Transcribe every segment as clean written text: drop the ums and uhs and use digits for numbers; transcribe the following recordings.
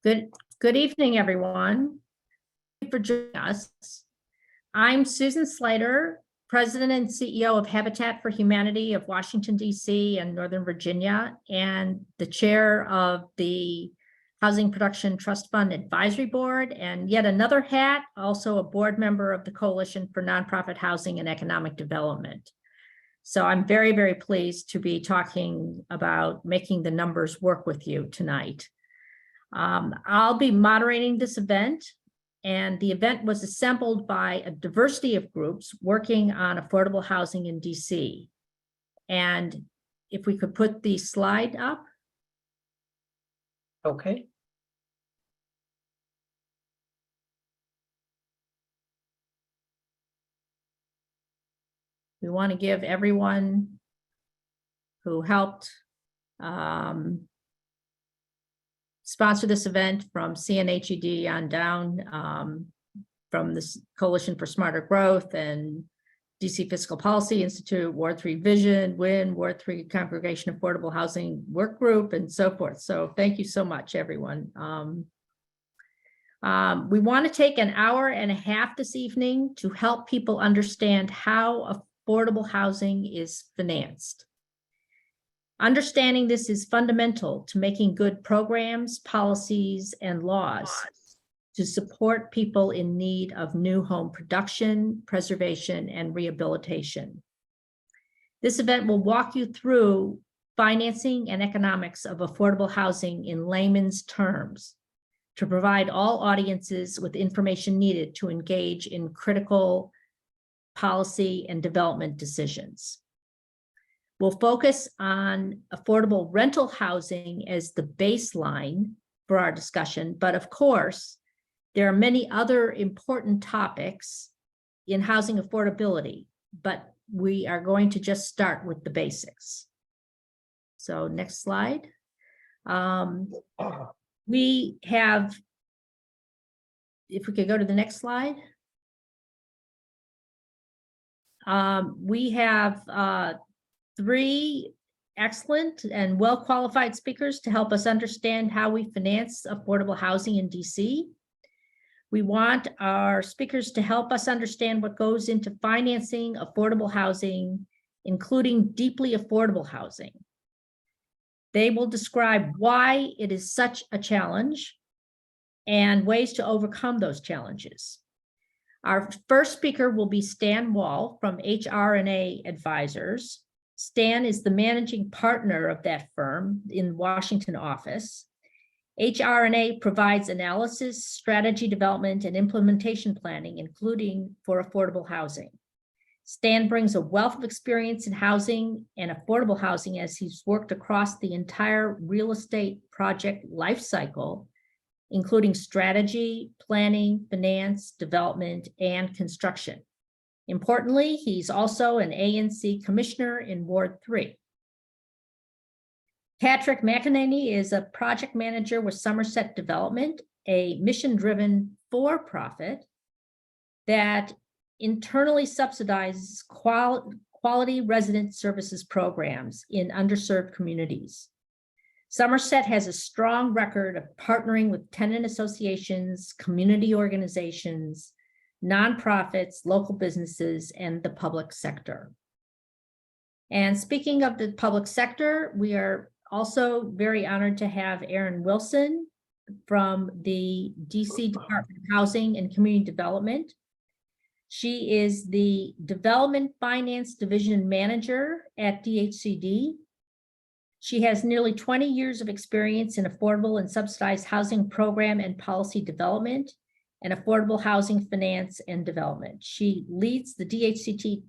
Good evening, everyone. Thank you for joining us. I'm Susan Slater, President and CEO of Habitat for Humanity of Washington, D.C. and Northern Virginia, and the chair of the Housing Production Trust Fund Advisory Board, and yet another hat, also a board member of the Coalition for Nonprofit Housing and Economic Development. So I'm very, very pleased to be talking about making the numbers work with you tonight. I'll be moderating this event, and the event was assembled by a diversity of groups working on affordable housing in DC. And if we could put the slide up. Okay. We want to give everyone who helped sponsor this event, from CNHED on down, from the Coalition for Smarter Growth and DC Fiscal Policy Institute, Ward 3 Vision, WIN, Ward 3 Congregation Affordable Housing Work Group, and so forth. So thank you so much, everyone. We want to take an hour and a half this evening to help people understand how affordable housing is financed. Understanding this is fundamental to making good programs, policies, and laws to support people in need of new home production, preservation, and rehabilitation. This event will walk you through financing and economics of affordable housing in layman's terms to provide all audiences with information needed to engage in critical policy and development decisions. We'll focus on affordable rental housing as the baseline for our discussion, but of course, there are many other important topics in housing affordability, but we are going to just start with the basics. So next slide. We have, if we could go to the next slide. We have three excellent and well-qualified speakers to help us understand how we finance affordable housing in DC. We want our speakers to help us understand what goes into financing affordable housing, including deeply affordable housing. They will describe why it is such a challenge and ways to overcome those challenges. Our first speaker will be Stan Wall from HR&A Advisors. Stan is the managing partner of that firm in Washington office. HR&A provides analysis, strategy development, and implementation planning, including for affordable housing. Stan brings a wealth of experience in housing and affordable housing as he's worked across the entire real estate project lifecycle, including strategy, planning, finance, development, and construction. Importantly, he's also an ANC commissioner in Ward 3. Patrick McEnany is a project manager with Somerset Development, a mission-driven for-profit that internally subsidizes quality resident services programs in underserved communities. Somerset has a strong record of partnering with tenant associations, community organizations, nonprofits, local businesses, and the public sector. And speaking of the public sector, we are also very honored to have Erin Wilson from the DC Department of Housing and Community Development. She is the Development Finance Division Manager at DHCD. She has nearly 20 years of experience in affordable and subsidized housing program and policy development and affordable housing finance and development. She leads the DHCD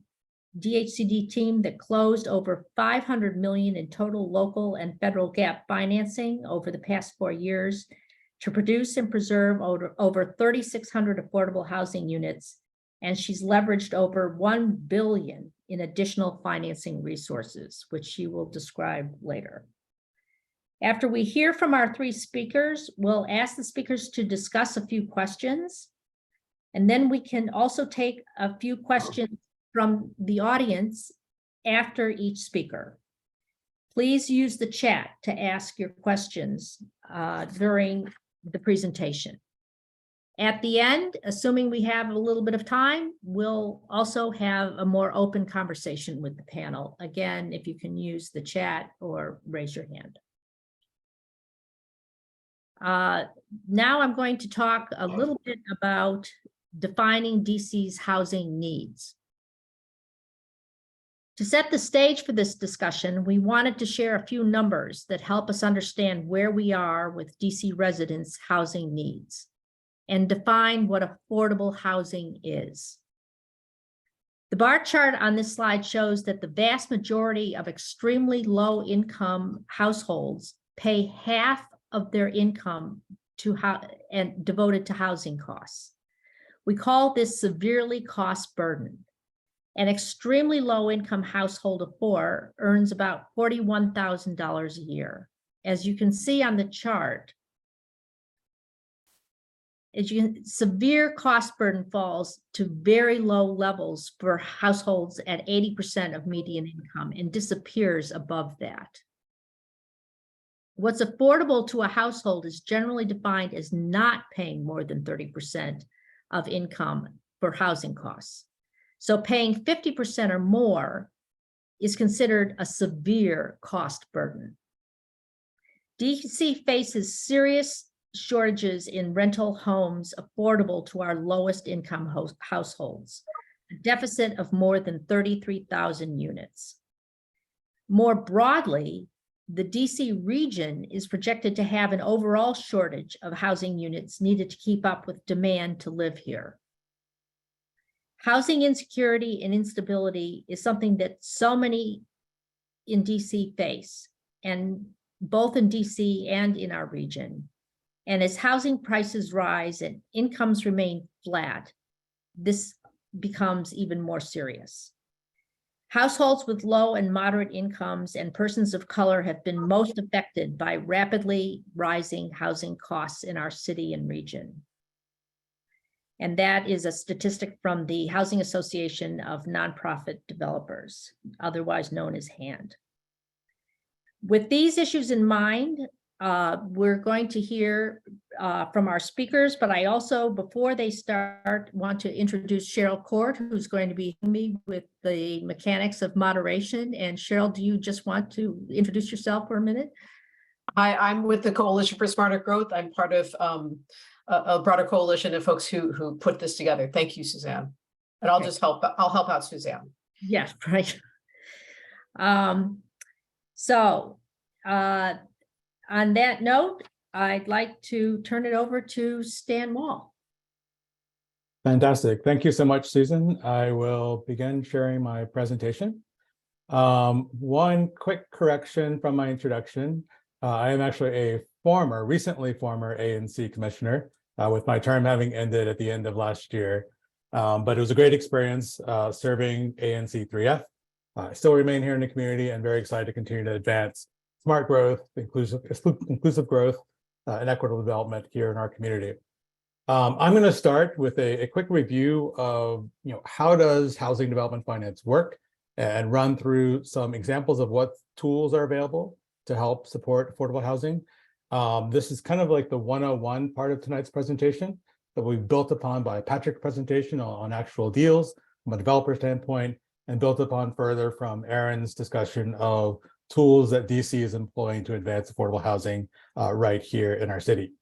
team that closed over $500 million in total local and federal gap financing over the past 4 years to produce and preserve over 3,600 affordable housing units, and she's leveraged over $1 billion in additional financing resources, which she will describe later. After we hear from our three speakers, we'll ask the speakers to discuss a few questions, and then we can also take a few questions from the audience after each speaker. Please use the chat to ask your questions during the presentation. At the end, assuming we have a little bit of time, we'll also have a more open conversation with the panel. Again, if you can use the chat or raise your hand. Now I'm going to talk a little bit about defining DC's housing needs. To set the stage for this discussion, we wanted to share a few numbers that help us understand where we are with DC residents' housing needs and define what affordable housing is. The bar chart on this slide shows that the vast majority of extremely low income households pay half of their income and devoted to housing costs. We call this severely cost burdened. An extremely low income household of four earns about $41,000 a year. As you can see on the chart, severe cost burden falls to very low levels for households at 80% of median income and disappears above that. What's affordable to a household is generally defined as not paying more than 30% of income for housing costs. So paying 50% or more is considered a severe cost burden. DC faces serious shortages in rental homes affordable to our lowest income households, a deficit of more than 33,000 units. More broadly, the DC region is projected to have an overall shortage of housing units needed to keep up with demand to live here. Housing insecurity and instability is something that so many in DC face, and both in DC and in our region. And as housing prices rise and incomes remain flat, this becomes even more serious. Households with low and moderate incomes and persons of color have been most affected by rapidly rising housing costs in our city and region. And that is a statistic from the Housing Association of Nonprofit Developers, otherwise known as HAND. With these issues in mind, we're going to hear from our speakers, but I also, before they start, want to introduce Cheryl Court, who's going to be helping me with the mechanics of moderation. And Cheryl, do you just want to introduce yourself for a minute? Hi, I'm with the Coalition for Smarter Growth. I'm part of a broader coalition of folks who put this together. Thank you, Suzanne. And I'll just help out Suzanne. Yes, right. On that note, I'd like to turn it over to Stan Wall. Fantastic. Thank you so much, Susan. I will begin sharing my presentation. One quick correction from my introduction. I am actually a recently former ANC commissioner, with my term having ended at the end of last year. But it was a great experience serving ANC 3F. I still remain here in the community and very excited to continue to advance smart growth, inclusive growth, and equitable development here in our community. I'm going to start with a quick review of how does housing development finance work, and run through some examples of what tools are available to help support affordable housing. This is kind of like the 101 part of tonight's presentation that we've built upon by Patrick's presentation on actual deals from a developer standpoint, and built upon further from Aaron's discussion of tools that DC is employing to advance affordable housing right here in our city.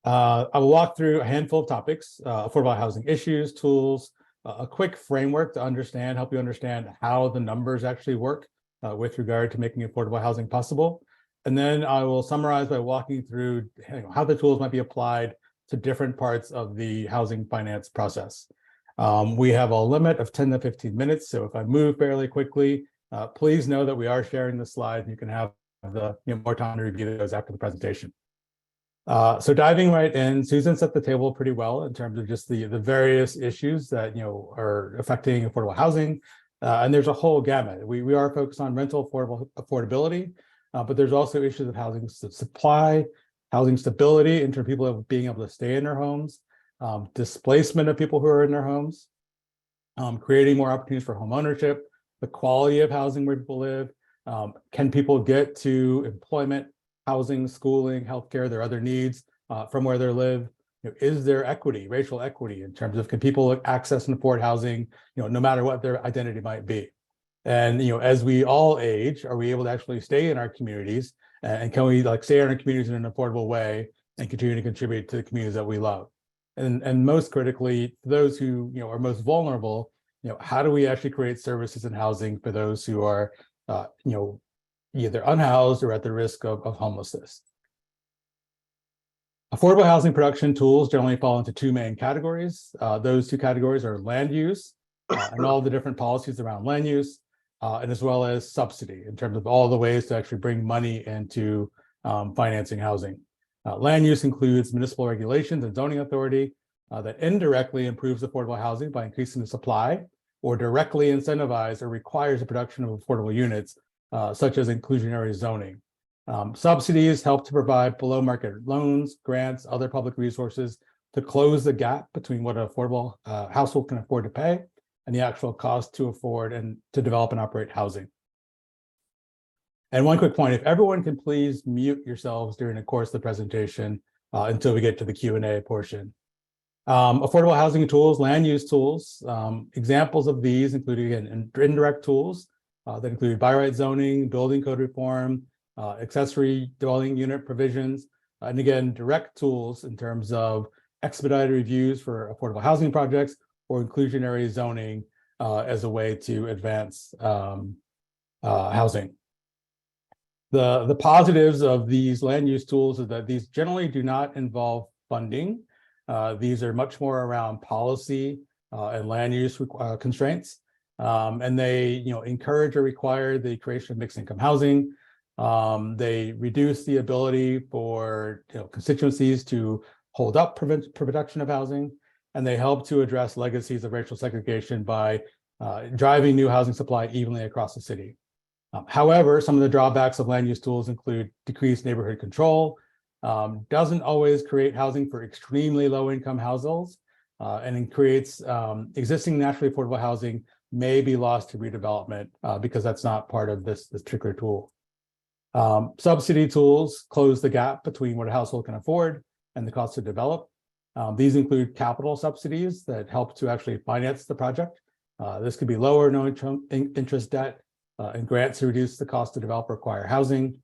I will walk through a handful of topics: affordable housing issues, tools, a quick framework to help you understand how the numbers actually work with regard to making affordable housing possible. And then I will summarize by walking through how the tools might be applied to different parts of the housing finance process. We have a limit of 10 to 15 minutes, so if I move fairly quickly, please know that we are sharing the slides, and you can have more time to review those after the presentation. So diving right in, Susan set the table pretty well in terms of just the various issues that are affecting affordable housing, and there's a whole gamut. We are focused on rental affordability, but there's also issues of housing supply, housing stability in terms of people being able to stay in their homes, displacement of people who are in their homes, creating more opportunities for home ownership, the quality of housing where people live, can people get to employment, housing, schooling, healthcare, their other needs from where they live. Is there equity, racial equity, in terms of can people access and afford housing, no matter what their identity might be? And as we all age, are we able to actually stay in our communities, and can we stay in our communities in an affordable way and continue to contribute to the communities that we love? And most critically, those who are most vulnerable, how do we actually create services and housing for those who are either unhoused or at the risk of homelessness? Affordable housing production tools generally fall into two main categories. Those two categories are land use and all the different policies around land use, and as well as subsidy in terms of all the ways to actually bring money into financing housing. Land use includes municipal regulations and zoning authority that indirectly improves affordable housing by increasing the supply, or directly incentivize or requires the production of affordable units, such as inclusionary zoning. Subsidies help to provide below market loans, grants, other public resources to close the gap between what an affordable household can afford to pay and the actual cost to afford and to develop and operate housing. And one quick point, if everyone can please mute yourselves during the course of the presentation until we get to the Q&A portion. Affordable housing tools, land use tools, examples of these include, again, indirect tools that include by right zoning, building code reform, accessory dwelling unit provisions, and again, direct tools in terms of expedited reviews for affordable housing projects or inclusionary zoning as a way to advance housing. The positives of these land use tools is that these generally do not involve funding. These are much more around policy and land use constraints, and they encourage or require the creation of mixed income housing. They reduce the ability for constituencies to hold up production of housing, and they help to address legacies of racial segregation by driving new housing supply evenly across the city. However, some of the drawbacks of land use tools include decreased neighborhood control, doesn't always create housing for extremely low income households, and it creates existing naturally affordable housing may be lost to redevelopment because that's not part of this particular tool. Subsidy tools close the gap between what a household can afford and the cost to develop. These include capital subsidies that help to actually finance the project. This could be lower no interest debt and grants to reduce the cost to develop or acquire housing.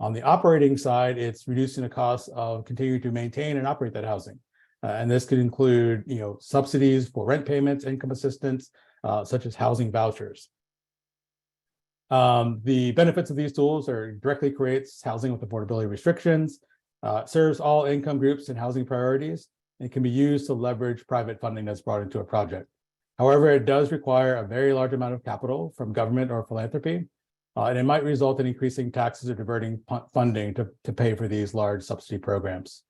On the operating side, it's reducing the cost of continuing to maintain and operate that housing. And this could include, subsidies for rent payments, income assistance, such as housing vouchers. The benefits of these tools are directly creates housing with affordability restrictions, serves all income groups and housing priorities, and can be used to leverage private funding that's brought into a project. However, it does require a very large amount of capital from government or philanthropy, and it might result in increasing taxes or diverting funding to pay for these large subsidy programs.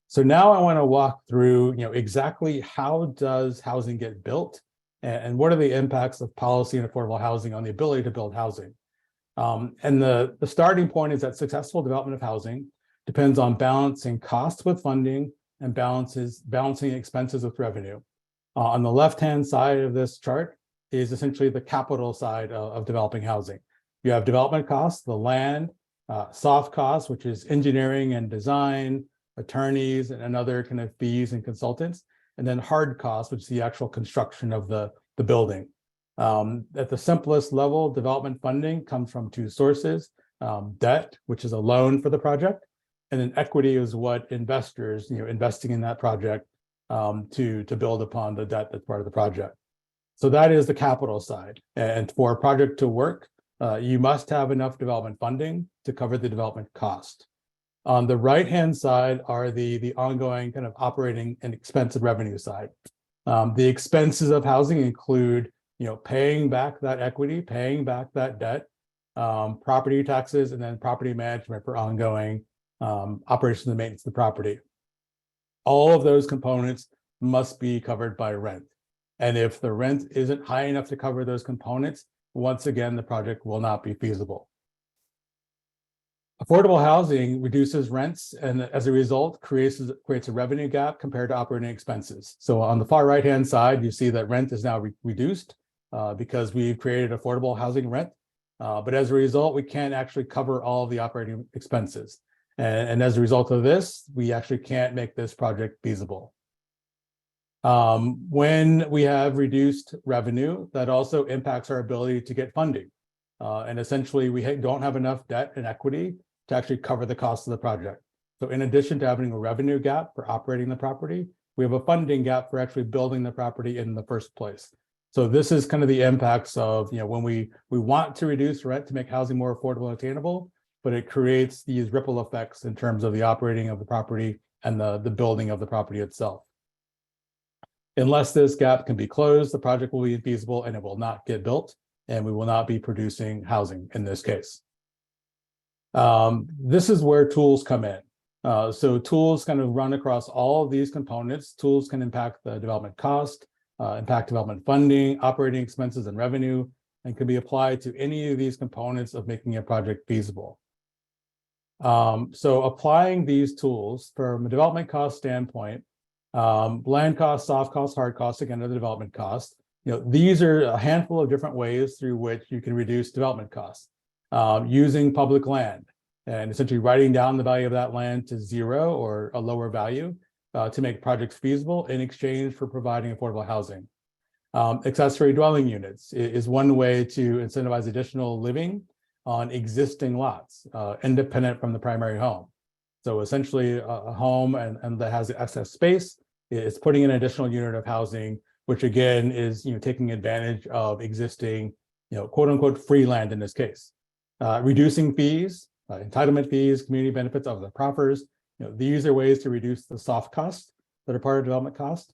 So now I want to walk through, exactly how does housing get built, and what are the impacts of policy and affordable housing on the ability to build housing. And the starting point is that successful development of housing depends on balancing costs with funding and balancing expenses with revenue. On the left-hand side of this chart is essentially the capital side of developing housing. You have development costs, the land, soft costs, which is engineering and design, attorneys, and other kind of fees and consultants, and then hard costs, which is the actual construction of the building. At the simplest level, development funding comes from two sources, debt, which is a loan for the project, and then equity is what investors, investing in that project to build upon the debt that's part of the project. So that is the capital side. And for a project to work, you must have enough development funding to cover the development cost. On the right-hand side are the ongoing kind of operating and expense and revenue side. The expenses of housing include, paying back that equity, paying back that debt, property taxes, and then property management for ongoing operations and maintenance of the property. All of those components must be covered by rent. And if the rent isn't high enough to cover those components, once again, the project will not be feasible. Affordable housing reduces rents and as a result creates a revenue gap compared to operating expenses. So on the far right-hand side, you see that rent is now reduced because we've created affordable housing rent. But as a result, we can't actually cover all of the operating expenses. And as a result of this, we actually can't make this project feasible. When we have reduced revenue, that also impacts our ability to get funding. And essentially, we don't have enough debt and equity to actually cover the cost of the project. So in addition to having a revenue gap for operating the property, we have a funding gap for actually building the property in the first place. So this is kind of the impacts of, when we want to reduce rent to make housing more affordable and attainable, but it creates these ripple effects in terms of the operating of the property and the building of the property itself. Unless this gap can be closed, the project will be infeasible and it will not get built, and we will not be producing housing in this case. This is where tools come in. So tools kind of run across all of these components. Tools can impact the development cost, impact development funding, operating expenses, and revenue, and can be applied to any of these components of making a project feasible. So applying these tools from a development cost standpoint, land costs, soft costs, hard costs, again, are the development costs. These are a handful of different ways through which you can reduce development costs. Using public land and essentially writing down the value of that land to zero or a lower value to make projects feasible in exchange for providing affordable housing. Accessory dwelling units is one way to incentivize additional living on existing lots, independent from the primary home. So essentially a home and that has excess space is putting in an additional unit of housing, which again is taking advantage of existing, quote unquote, free land in this case. Reducing fees, entitlement fees, community benefits of the proffers. These are ways to reduce the soft costs that are part of development cost.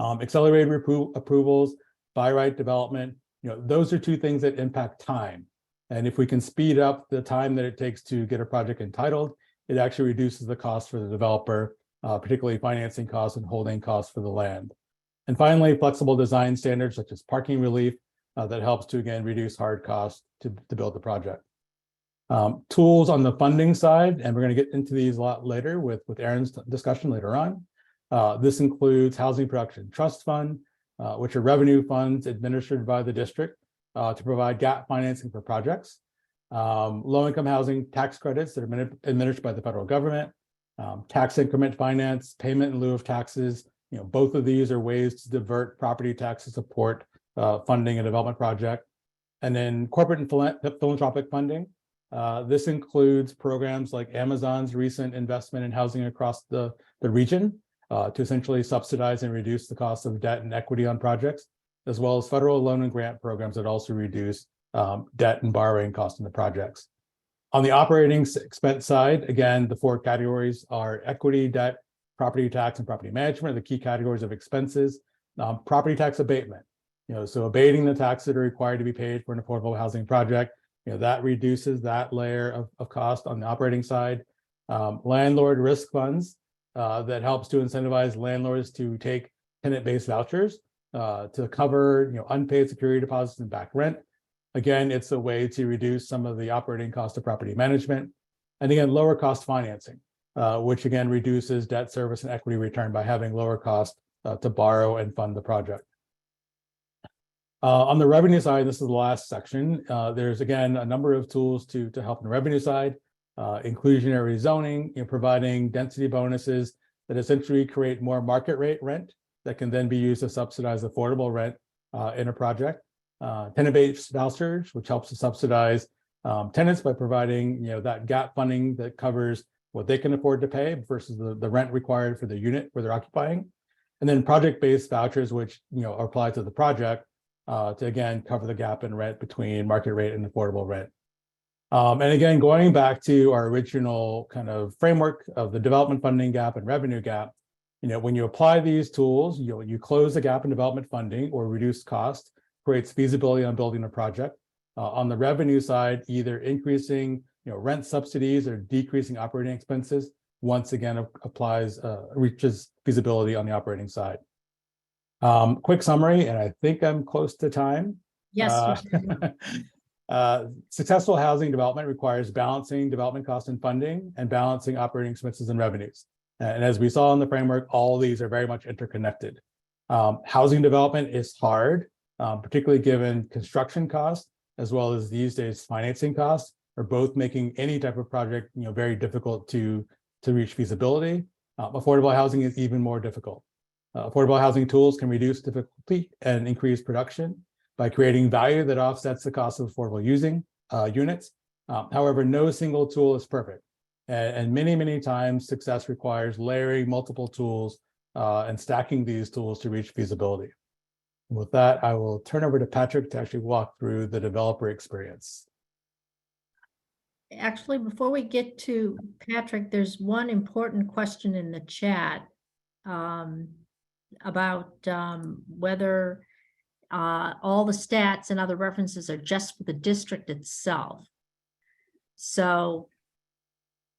Accelerated approvals, by right development. Those are two things that impact time. And if we can speed up the time that it takes to get a project entitled, it actually reduces the cost for the developer, particularly financing costs and holding costs for the land. And finally, flexible design standards such as parking relief that helps to, again, reduce hard costs to build the project. Tools on the funding side, and we're going to get into these a lot later with Aaron's discussion later on. This includes Housing Production Trust Fund, which are revenue funds administered by the district to provide gap financing for projects. Low-income housing tax credits that are administered by the federal government. Tax increment finance, payment in lieu of taxes. Both of these are ways to divert property tax to support funding a development project. And then corporate and philanthropic funding. This includes programs like Amazon's recent investment in housing across the region to essentially subsidize and reduce the cost of debt and equity on projects, as well as federal loan and grant programs that also reduce debt and borrowing costs in the projects. On the operating expense side, again, the four categories are equity, debt, property tax, and property management are the key categories of expenses. Property tax abatement, so abating the taxes that are required to be paid for an affordable housing project, that reduces that layer of cost on the operating side. Landlord risk funds that helps to incentivize landlords to take tenant-based vouchers to cover unpaid security deposits and back rent. Again, it's a way to reduce some of the operating cost of property management. And again, lower cost financing, which again reduces debt service and equity return by having lower cost to borrow and fund the project. On the revenue side, this is the last section. There's again a number of tools to help on the revenue side. Inclusionary zoning, providing density bonuses that essentially create more market rate rent that can then be used to subsidize affordable rent in a project. Tenant-based vouchers, which helps to subsidize tenants by providing that gap funding that covers what they can afford to pay versus the rent required for the unit where they're occupying. And then project-based vouchers, which are applied to the project to again cover the gap in rent between market rate and affordable rent. And again, going back to our original kind of framework of the development funding gap and revenue gap, when you apply these tools, you close the gap in development funding or reduce cost, creates feasibility on building a project. On the revenue side, either increasing rent subsidies or decreasing operating expenses, once again reaches feasibility on the operating side. Quick summary, and I think I'm close to time. Yes. Successful housing development requires balancing development cost and funding and balancing operating expenses and revenues. And as we saw in the framework, all of these are very much interconnected. Housing development is hard, particularly given construction costs, as well as these days financing costs. are both making any type of project, very difficult to reach feasibility. Affordable housing is even more difficult. Affordable housing tools can reduce difficulty and increase production by creating value that offsets the cost of affordable units. However, no single tool is perfect. And many times success requires layering multiple tools and stacking these tools to reach feasibility. And with that, I will turn over to Patrick to actually walk through the developer experience. Actually, before we get to Patrick, there's one important question in the chat about whether all the stats and other references are just for the district itself. So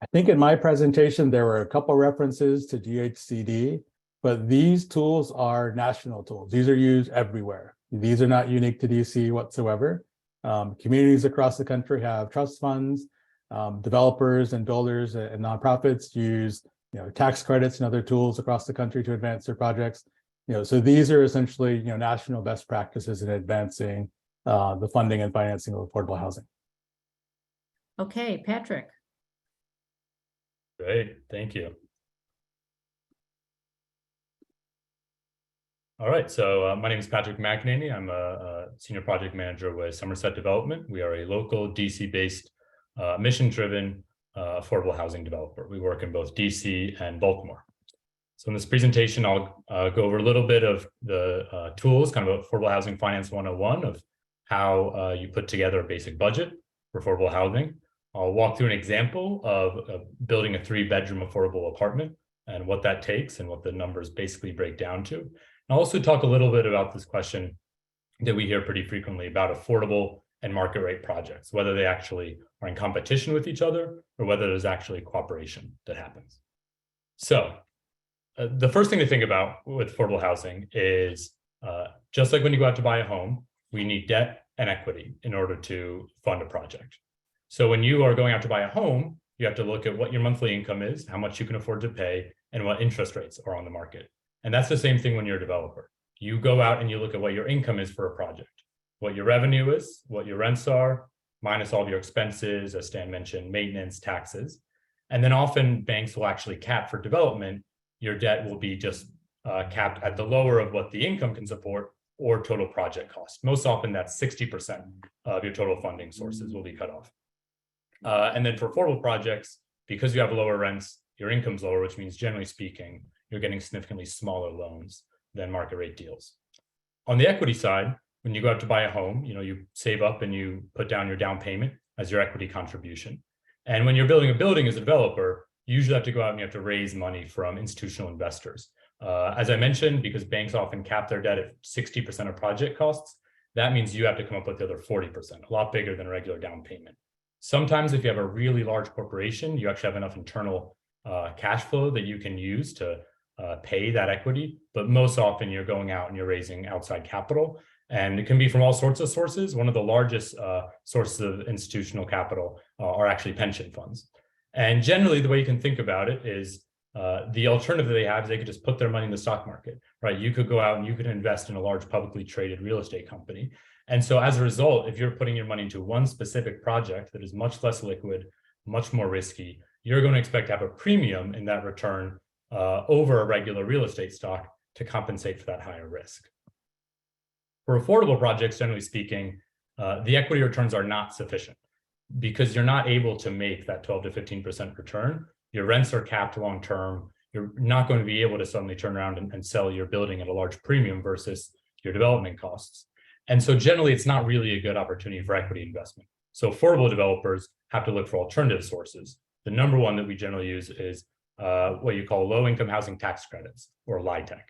I think in my presentation, there were a couple references to DHCD, but these tools are national tools. These are used everywhere. These are not unique to DC whatsoever. Communities across the country have trust funds. Developers and builders and nonprofits use tax credits and other tools across the country to advance their projects. So these are essentially national best practices in advancing the funding and financing of affordable housing. okay, Patrick. Great, thank you. All right, so my name is Patrick McEnany. I'm a senior project manager with Somerset Development. We are a local DC-based, mission-driven affordable housing developer. We work in both DC and Baltimore. So in this presentation, I'll go over a little bit of the tools, kind of affordable housing finance 101 of how you put together a basic budget for affordable housing. I'll walk through an example of building a 3-bedroom affordable apartment and what that takes and what the numbers basically break down to. I'll also talk a little bit about this question that we hear pretty frequently about affordable and market rate projects, whether they actually are in competition with each other or whether there's actually cooperation that happens. So the first thing to think about with affordable housing is just like when you go out to buy a home, we need debt and equity in order to fund a project. So when you are going out to buy a home, you have to look at what your monthly income is, how much you can afford to pay, and what interest rates are on the market. And that's the same thing when you're a developer. You go out and you look at what your income is for a project, what your revenue is, what your rents are, minus all of your expenses, as Stan mentioned, maintenance, taxes. And then often banks will actually cap for development. Your debt will be just capped at the lower of what the income can support or total project cost. Most often that's 60% of your total funding sources will be cut off. And then for affordable projects, because you have lower rents, your income's lower, which means generally speaking, you're getting significantly smaller loans than market rate deals. On the equity side, when you go out to buy a home, you save up and you put down your down payment as your equity contribution. And when you're building a building as a developer, you usually have to go out and you have to raise money from institutional investors. As I mentioned, because banks often cap their debt at 60% of project costs, that means you have to come up with the other 40%, a lot bigger than a regular down payment. Sometimes if you have a really large corporation, you actually have enough internal cash flow that you can use to pay that equity. But most often you're going out and you're raising outside capital. And it can be from all sorts of sources. One of the largest sources of institutional capital are actually pension funds. And generally, the way you can think about it is the alternative they have is they could just put their money in the stock market, right? You could go out and you could invest in a large publicly traded real estate company. And so as a result, if you're putting your money into one specific project that is much less liquid, much more risky, you're going to expect to have a premium in that return over a regular real estate stock to compensate for that higher risk. For affordable projects, generally speaking, the equity returns are not sufficient because you're not able to make that 12 to 15% return. Your rents are capped long term. You're not going to be able to suddenly turn around and sell your building at a large premium versus your development costs. And so generally, it's not really a good opportunity for equity investment. So affordable developers have to look for alternative sources. The number one that we generally use is what you call low-income housing tax credits, or LIHTC.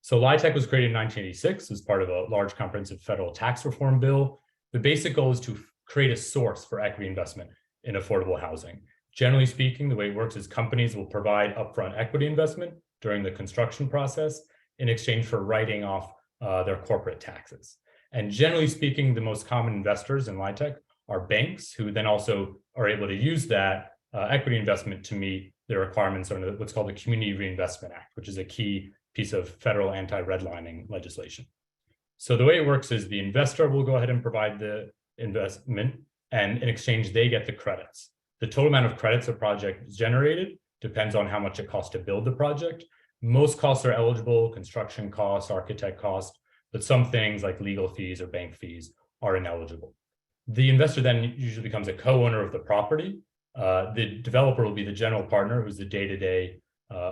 So LIHTC was created in 1986 as part of a large comprehensive federal tax reform bill. The basic goal is to create a source for equity investment in affordable housing. Generally speaking, the way it works is companies will provide upfront equity investment during the construction process in exchange for writing off their corporate taxes. And generally speaking, the most common investors in LIHTC are banks, who then also are able to use that equity investment to meet their requirements under what's called the Community Reinvestment Act, which is a key piece of federal anti-redlining legislation. So the way it works is the investor will go ahead and provide the investment, and in exchange, they get the credits. The total amount of credits a project is generated depends on how much it costs to build the project. Most costs are eligible, construction costs, architect costs, but some things like legal fees or bank fees are ineligible. The investor then usually becomes a co-owner of the property. The developer will be the general partner, who's the day-to-day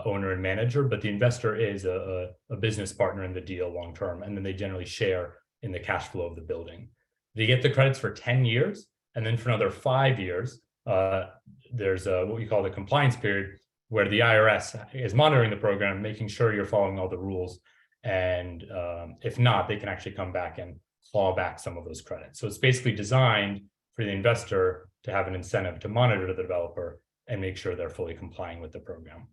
owner and manager, but the investor is a business partner in the deal long-term, and then they generally share in the cash flow of the building. They get the credits for 10 years, and then for another 5 years, there's what we call the compliance period, where the IRS is monitoring the program, making sure you're following all the rules. And if not, they can actually come back and claw back some of those credits. So it's basically designed for the investor to have an incentive to monitor the developer and make sure they're fully complying with the program.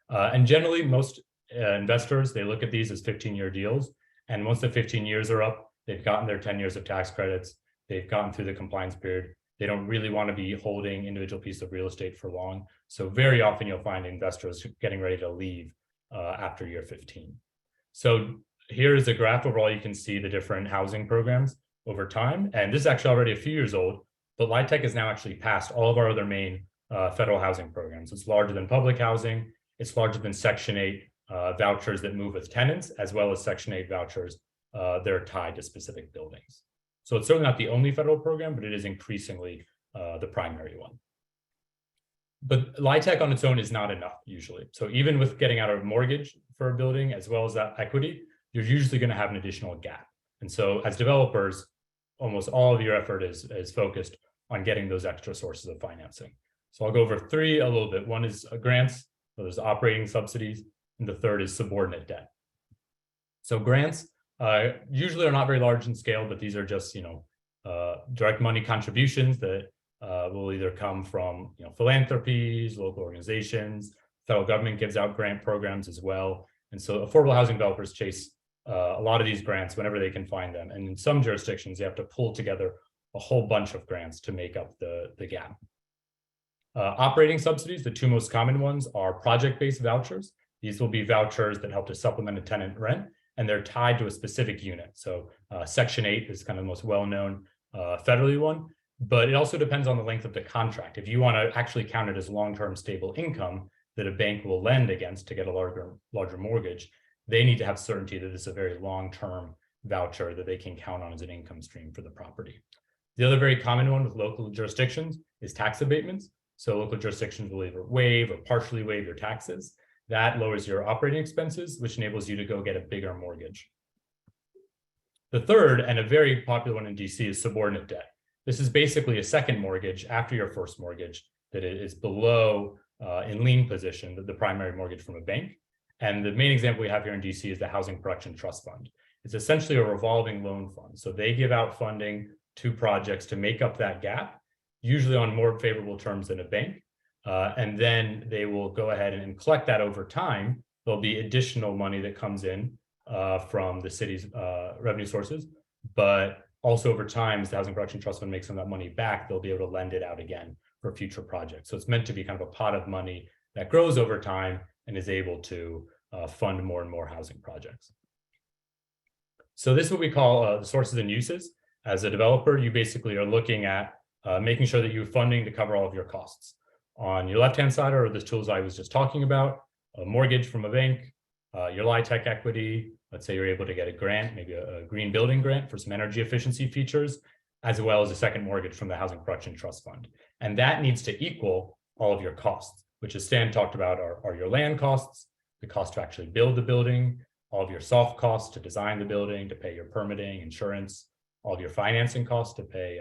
And generally, most investors, they look at these as 15-year deals. And once the 15 years are up, they've gotten their 10 years of tax credits, they've gotten through the compliance period. They don't really want to be holding individual pieces of real estate for long. So very often you'll find investors getting ready to leave after year 15. So here is a graph. Overall, you can see the different housing programs over time. And this is actually already a few years old, but LIHTC has now actually passed all of our other main federal housing programs. It's larger than public housing. It's larger than Section 8 vouchers that move with tenants, as well as Section 8 vouchers that are tied to specific buildings. So it's certainly not the only federal program, but it is increasingly the primary one. But LIHTC on its own is not enough usually. So even with getting out a mortgage for a building, as well as that equity, you're usually going to have an additional gap. And so as developers, almost all of your effort is focused on getting those extra sources of financing. So I'll go over three a little bit. One is grants, so there's operating subsidies, and the third is subordinate debt. So grants usually are not very large in scale, but these are just direct money contributions that will either come from philanthropies, local organizations. Federal government gives out grant programs as well, and so affordable housing developers chase a lot of these grants whenever they can find them. And in some jurisdictions, you have to pull together a whole bunch of grants to make up the gap. Operating subsidies, the two most common ones are project-based vouchers. These will be vouchers that help to supplement a tenant rent, and they're tied to a specific unit. So Section 8 is kind of the most well-known federally one, but it also depends on the length of the contract. If you want to actually count it as long-term stable income that a bank will lend against to get a larger mortgage, they need to have certainty that it's a very long-term voucher that they can count on as an income stream for the property. The other very common one with local jurisdictions is tax abatements. So local jurisdictions will either waive or partially waive your taxes. That lowers your operating expenses, which enables you to go get a bigger mortgage. The third, and a very popular one in DC, is subordinate debt. This is basically a second mortgage after your first mortgage that is below in lien position, the primary mortgage from a bank. And the main example we have here in DC is the Housing Production Trust Fund. It's essentially a revolving loan fund. So they give out funding to projects to make up that gap, usually on more favorable terms than a bank. And then they will go ahead and collect that over time. There'll be additional money that comes in from the city's revenue sources, but also over time, as the Housing Production Trust Fund makes some of that money back, they'll be able to lend it out again for future projects. So it's meant to be kind of a pot of money that grows over time and is able to fund more and more housing projects. So this is what we call the sources and uses. As a developer, you basically are looking at making sure that you're funding to cover all of your costs. On your left-hand side are the tools I was just talking about: a mortgage from a bank, your LIHTC equity. Let's say you're able to get a grant, maybe a green building grant for some energy efficiency features, as well as a second mortgage from the Housing Production Trust Fund. And that needs to equal all of your costs, which, as Stan talked about, are your land costs, the cost to actually build the building, all of your soft costs to design the building, to pay your permitting, insurance, all of your financing costs to pay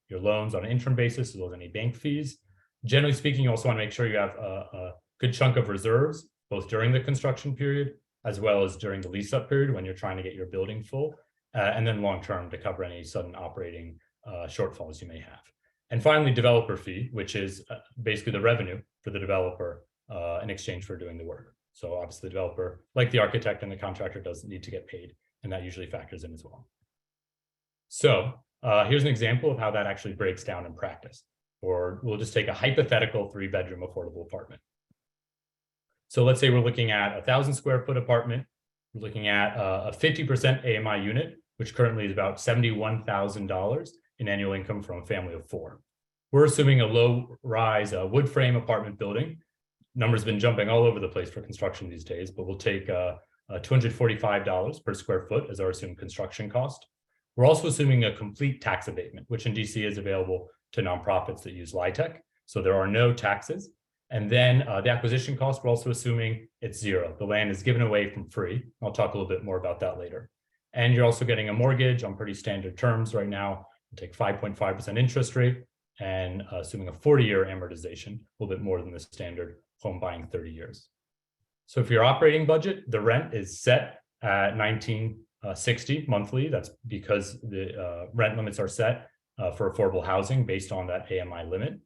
your loans on an interim basis, as well as any bank fees. Generally speaking, you also want to make sure you have a good chunk of reserves, both during the construction period, as well as during the lease-up period when you're trying to get your building full, and then long-term to cover any sudden operating shortfalls you may have. And finally, developer fee, which is basically the revenue for the developer in exchange for doing the work. So obviously the developer, like the architect and the contractor, doesn't need to get paid, and that usually factors in as well. So here's an example of how that actually breaks down in practice. Or we'll just take a hypothetical 3-bedroom affordable apartment. So let's say we're looking at a 1,000 square foot apartment. We're looking at a 50% AMI unit, which currently is about $71,000 in annual income from a family of 4. We're assuming a low-rise wood frame apartment building. Numbers been jumping all over the place for construction these days, but we'll take $245 per square foot as our assumed construction cost. We're also assuming a complete tax abatement, which in DC is available to nonprofits that use LIHTC. So there are no taxes. And then the acquisition cost, we're also assuming it's zero. The land is given away from free. I'll talk a little bit more about that later. And you're also getting a mortgage on pretty standard terms right now. We'll take 5.5% interest rate and assuming a 40-year amortization, a little bit more than the standard home buying 30 years. So for your operating budget, the rent is set at $19.60 monthly. That's because the rent limits are set for affordable housing based on that AMI limit.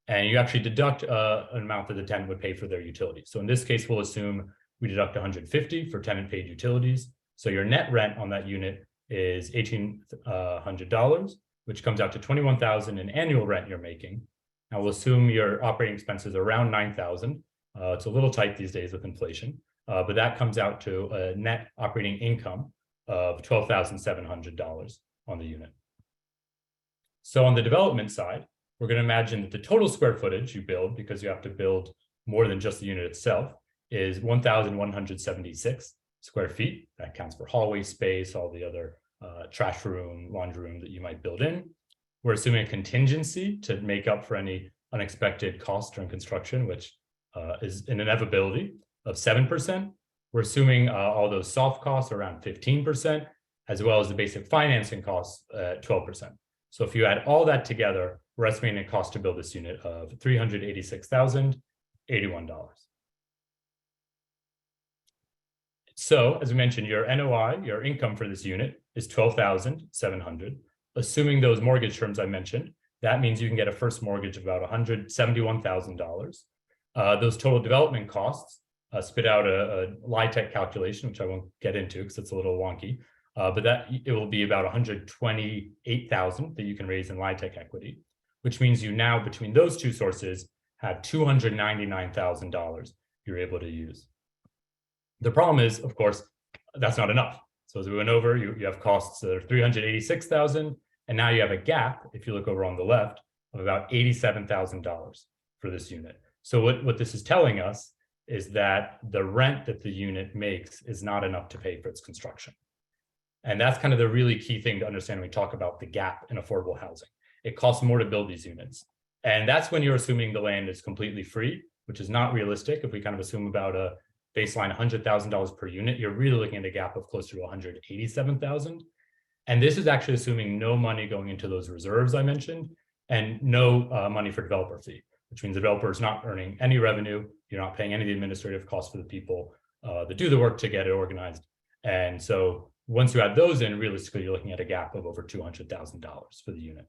And you actually deduct an amount that the tenant would pay for their utilities. So in this case, we'll assume we deduct $150 for tenant paid utilities. So your net rent on that unit is $1,800, which comes out to $21,000 in annual rent you're making. Now we'll assume your operating expenses are around $9,000. It's a little tight these days with inflation, but that comes out to a net operating income of $12,700 on the unit. So on the development side, we're going to imagine that the total square footage you build, because you have to build more than just the unit itself, is 1,176 square feet. That counts for hallway space, all the other trash room, laundry room that you might build in. We're assuming a contingency to make up for any unexpected costs during construction, which is an inevitability of 7%. We're assuming all those soft costs around 15%, as well as the basic financing costs at 12%. So if you add all that together, we're estimating a cost to build this unit of $386,081. So as we mentioned, your NOI, your income for this unit is $12,700. Assuming those mortgage terms I mentioned, that means you can get a first mortgage of about $171,000. Those total development costs spit out a LIHTC calculation, which I won't get into because it's a little wonky, but that it will be about $128,000 that you can raise in LIHTC equity, which means you now, between those two sources, have $299,000 you're able to use. The problem is, of course, that's not enough. So as we went over, you have costs that are $386,000, and now you have a gap, if you look over on the left, of about $87,000 for this unit. So what this is telling us is that the rent that the unit makes is not enough to pay for its construction. And that's kind of the really key thing to understand when we talk about the gap in affordable housing. It costs more to build these units. And that's when you're assuming the land is completely free, which is not realistic. If we kind of assume about a baseline $100,000 per unit, you're really looking at a gap of closer to $187,000. And this is actually assuming no money going into those reserves I mentioned, and no money for developer fee, which means the developer is not earning any revenue. You're not paying any of the administrative costs for the people that do the work to get it organized. And so once you add those in, realistically, you're looking at a gap of over $200,000 for the unit.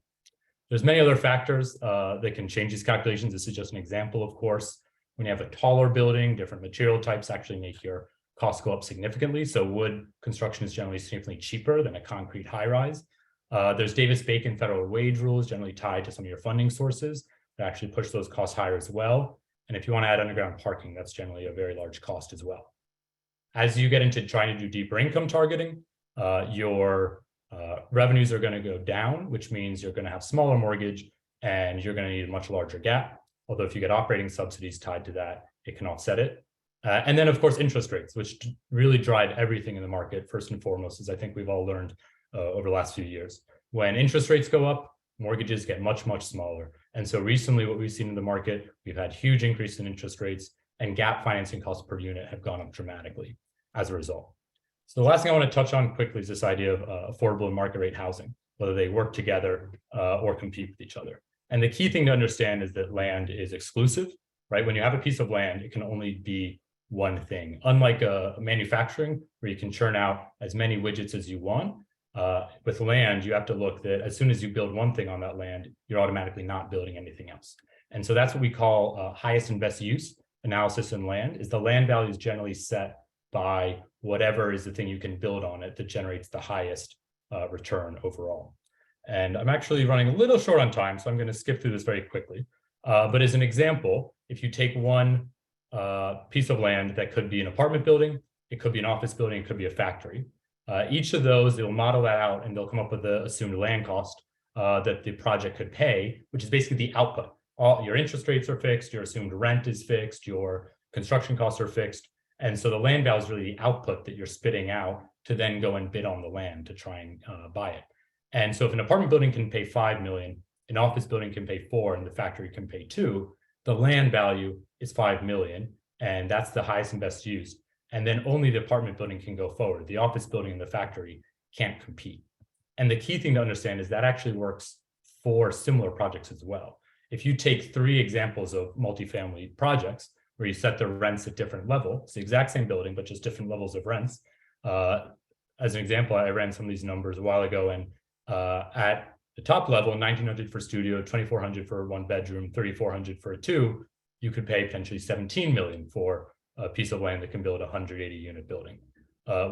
There's many other factors that can change these calculations. This is just an example, of course. When you have a taller building, different material types actually make your costs go up significantly. So wood construction is generally significantly cheaper than a concrete high-rise. There's Davis-Bacon federal wage rules generally tied to some of your funding sources that actually push those costs higher as well. And if you want to add underground parking, that's generally a very large cost as well. As you get into trying to do deeper income targeting, your revenues are going to go down, which means you're going to have smaller mortgage and you're going to need a much larger gap. Although if you get operating subsidies tied to that, it can offset it. And then, of course, interest rates, which really drive everything in the market, first and foremost, as I think we've all learned over the last few years. When interest rates go up, mortgages get much, much smaller. And so recently what we've seen in the market, we've had huge increase in interest rates, and gap financing costs per unit have gone up dramatically as a result. So the last thing I want to touch on quickly is this idea of affordable and market rate housing, whether they work together or compete with each other. And the key thing to understand is that land is exclusive, right? When you have a piece of land, it can only be one thing. Unlike manufacturing, where you can churn out as many widgets as you want, with land, you have to look that as soon as you build one thing on that land, you're automatically not building anything else. And so that's what we call highest and best use analysis in land, is the land value is generally set by whatever is the thing you can build on it that generates the highest return overall. And I'm actually running a little short on time, so I'm going to skip through this very quickly. But as an example, if you take one piece of land that could be an apartment building, it could be an office building, it could be a factory. Each of those, they'll model that out and they'll come up with the assumed land cost that the project could pay, which is basically the output. All your interest rates are fixed, your assumed rent is fixed, your construction costs are fixed. And so the land value is really the output that you're spitting out to then go and bid on the land to try and buy it. And so if an apartment building can pay 5 million, an office building can pay 4, and the factory can pay 2, the land value is 5 million, and that's the highest and best use. And then only the apartment building can go forward. The office building and the factory can't compete. And the key thing to understand is that actually works for similar projects as well. If you take 3 examples of multifamily projects where you set the rents at different levels, it's the exact same building, but just different levels of rents. As an example, I ran some of these numbers a while ago, and at the top level, 1,900 for studio, 2,400 for 1 bedroom, 3,400 for a 2, you could pay potentially 17 million for a piece of land that can build a 180 unit building.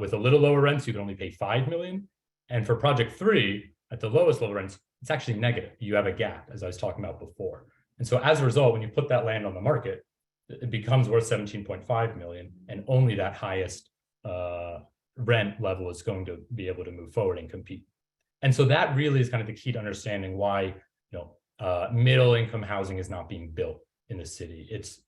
With a little lower rents, you can only pay 5 million. And for project 3, at the lowest level rents, it's actually negative. You have a gap, as I was talking about before. And so as a result, when you put that land on the market, it becomes worth 17.5 million, and only that highest rent level is going to be able to move forward and compete. And so that really is kind of the key to understanding why middle income housing is not being built in the city. It's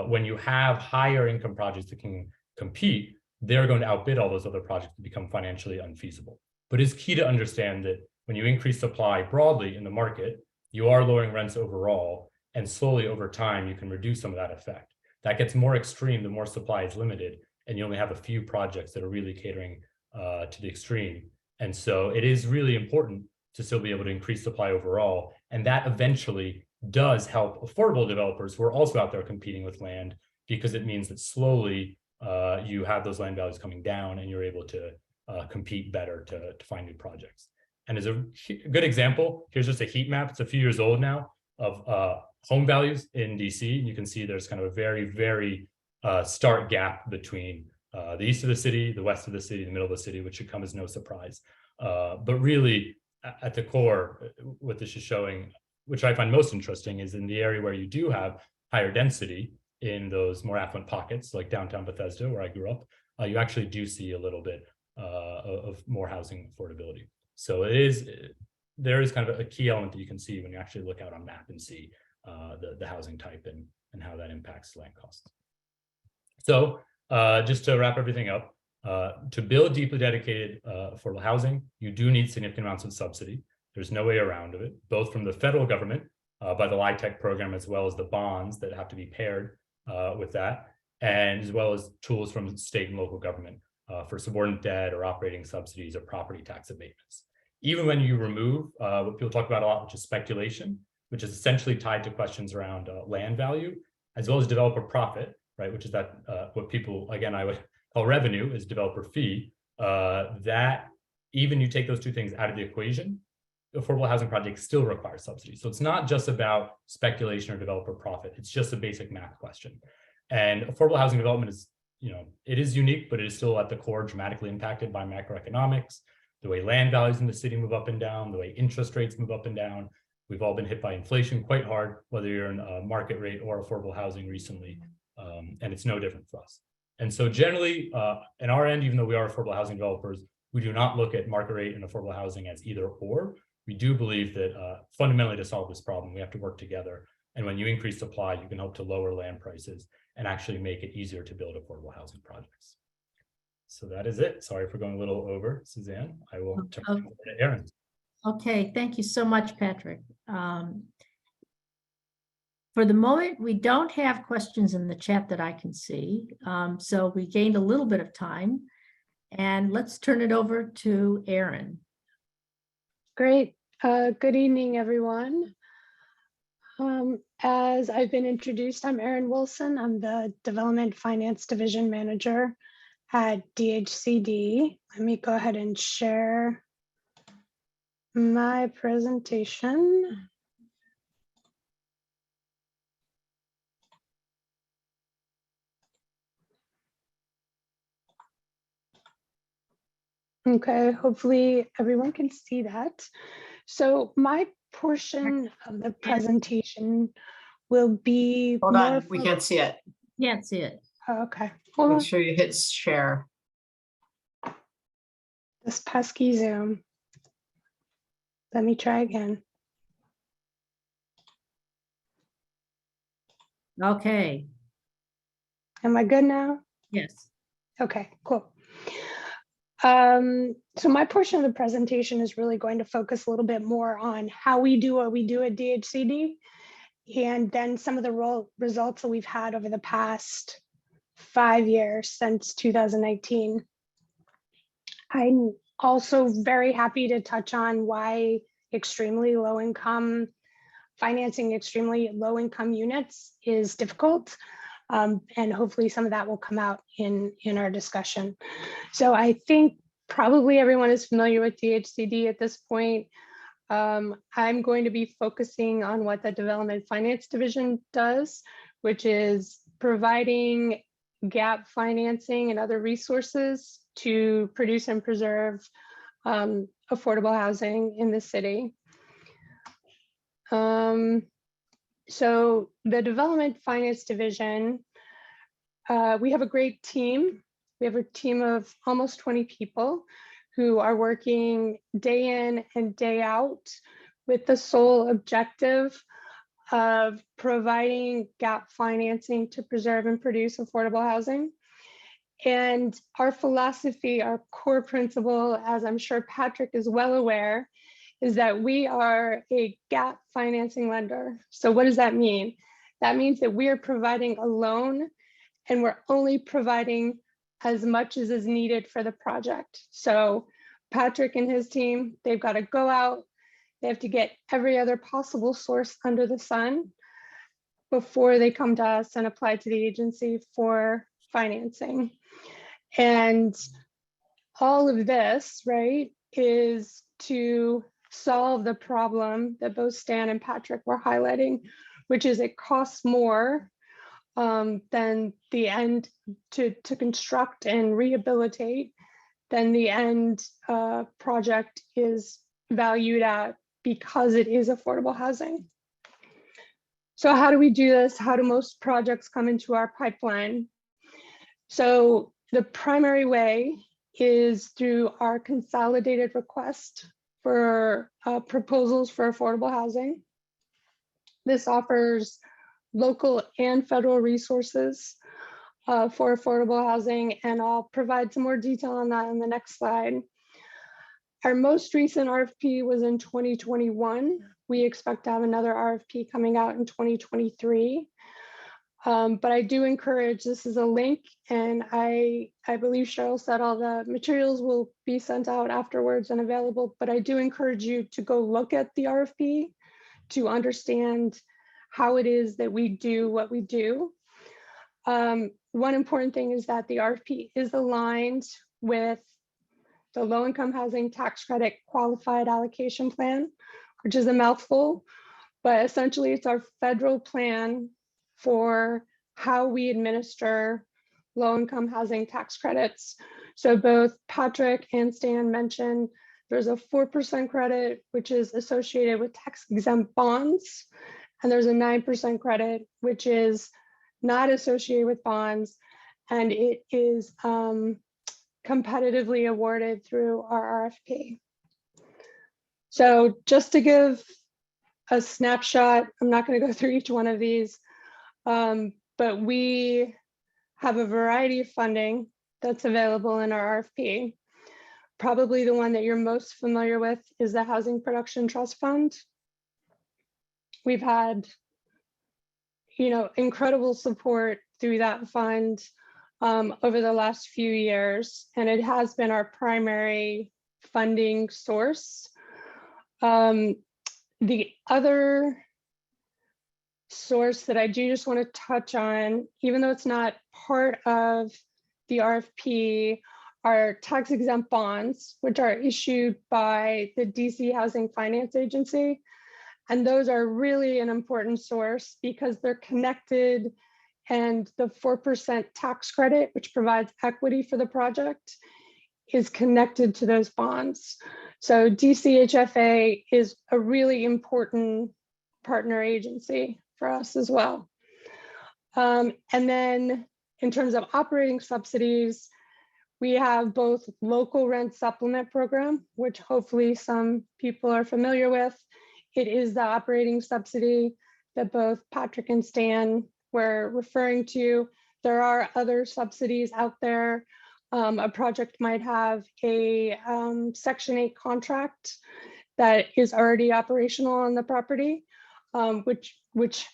when you have higher income projects that can compete, they're going to outbid all those other projects to become financially unfeasible. But it's key to understand that when you increase supply broadly in the market, you are lowering rents overall, and slowly over time, you can reduce some of that effect. That gets more extreme the more supply is limited, and you only have a few projects that are really catering to the extreme. And so it is really important to still be able to increase supply overall. And that eventually does help affordable developers who are also out there competing with land, because it means that slowly you have those land values coming down and you're able to compete better to find new projects. And as a good example, here's just a heat map. It's a few years old now of home values in DC. And you can see there's kind of a very, very stark gap between the east of the city, the west of the city, the middle of the city, which should come as no surprise. But really, at the core, what this is showing, which I find most interesting, is in the area where you do have higher density in those more affluent pockets, like downtown Bethesda, where I grew up, you actually do see a little bit of more housing affordability. So there is kind of a key element that you can see when you actually look out on a map and see the housing type and how that impacts land costs. So just to wrap everything up, to build deeply dedicated affordable housing, you do need significant amounts of subsidy. There's no way around it, both from the federal government by the LIHTC program, as well as the bonds that have to be paired with that, and as well as tools from state and local government for subordinate debt or operating subsidies or property tax abatements. Even when you remove what people talk about a lot, which is speculation, which is essentially tied to questions around land value, as well as developer profit, right, which is that what people, again, I would call revenue is developer fee, that even you take those two things out of the equation, affordable housing projects still require subsidies. So it's not just about speculation or developer profit. It's just a basic math question. And affordable housing development is, it is unique, but it is still at the core dramatically impacted by macroeconomics, the way land values in the city move up and down, the way interest rates move up and down. We've all been hit by inflation quite hard, whether you're in a market rate or affordable housing recently, and it's no different for us. And so generally, in our end, even though we are affordable housing developers, we do not look at market rate and affordable housing as either or. We do believe that fundamentally to solve this problem, we have to work together. And when you increase supply, you can hope to lower land prices and actually make it easier to build affordable housing projects. So that is it. Sorry for going a little over, Suzanne. I will turn it over to Erin. Okay, thank you so much, Patrick. For the moment, we don't have questions in the chat that I can see. So we gained a little bit of time. And let's turn it over to Erin. Great. Good evening, everyone. As I've been introduced, I'm Erin Wilson. I'm the Development Finance Division Manager at DHCD. Let me go ahead and share my presentation. Okay, hopefully everyone can see that. So my portion of the presentation will be Hold on, we can't see it. Can't see it. Okay, hold on. Make sure you hit share. This pesky Zoom. Let me try again. Okay, Am I good now? yes. Okay, cool. So my portion of the presentation is really going to focus a little bit more on how we do what we do at DHCD, and then some of the results that we've had over the past 5 years since 2019. I'm also very happy to touch on why financing extremely low income units is difficult. And hopefully some of that will come out in our discussion. So I think probably everyone is familiar with DHCD at this point. I'm going to be focusing on what the Development Finance Division does, which is providing gap financing and other resources to produce and preserve affordable housing in the city. So the Development Finance Division, we have a great team. We have a team of almost 20 people who are working day in and day out with the sole objective of providing gap financing to preserve and produce affordable housing. And our philosophy, our core principle, as I'm sure Patrick is well aware, is that we are a gap financing lender. So what does that mean? That means that we are providing a loan and we're only providing as much as is needed for the project. So Patrick and his team, they've got to go out, they have to get every other possible source under the sun before they come to us and apply to the agency for financing. And all of this, right, is to solve the problem that both Stan and Patrick were highlighting, which is it costs more than the end to construct and rehabilitate than the end project is valued at, because it is affordable housing. So how do we do this? How do most projects come into our pipeline? So the primary way is through our consolidated request for proposals for affordable housing. This offers local and federal resources for affordable housing, and I'll provide some more detail on that in the next slide. Our most recent RFP was in 2021. We expect to have another RFP coming out in 2023. But I do encourage, this is a link, and I believe Cheryl said all the materials will be sent out afterwards and available, but I do encourage you to go look at the RFP to understand how it is that we do what we do. One important thing is that the RFP is aligned with the Low-Income Housing Tax Credit Qualified Allocation Plan, which is a mouthful, but essentially it's our federal plan for how we administer low-income housing tax credits. So both Patrick and Stan mentioned there's a 4% credit, which is associated with tax-exempt bonds, and there's a 9% credit, which is not associated with bonds, and it is competitively awarded through our RFP. So just to give a snapshot, I'm not going to go through each one of these, but we have a variety of funding that's available in our RFP. Probably the one that you're most familiar with is the Housing Production Trust Fund. We've had, incredible support through that fund over the last few years, and it has been our primary funding source. The other source that I do just want to touch on, even though it's not part of the RFP, are tax-exempt bonds, which are issued by the DC Housing Finance Agency. And those are really an important source because they're connected, and the 4% tax credit, which provides equity for the project, is connected to those bonds. So DCHFA is a really important partner agency for us as well. And then in terms of operating subsidies, we have both local rent supplement program, which hopefully some people are familiar with. It is the operating subsidy that both Patrick and Stan we're referring to. There are other subsidies out there. A project might have a Section 8 contract that is already operational on the property, which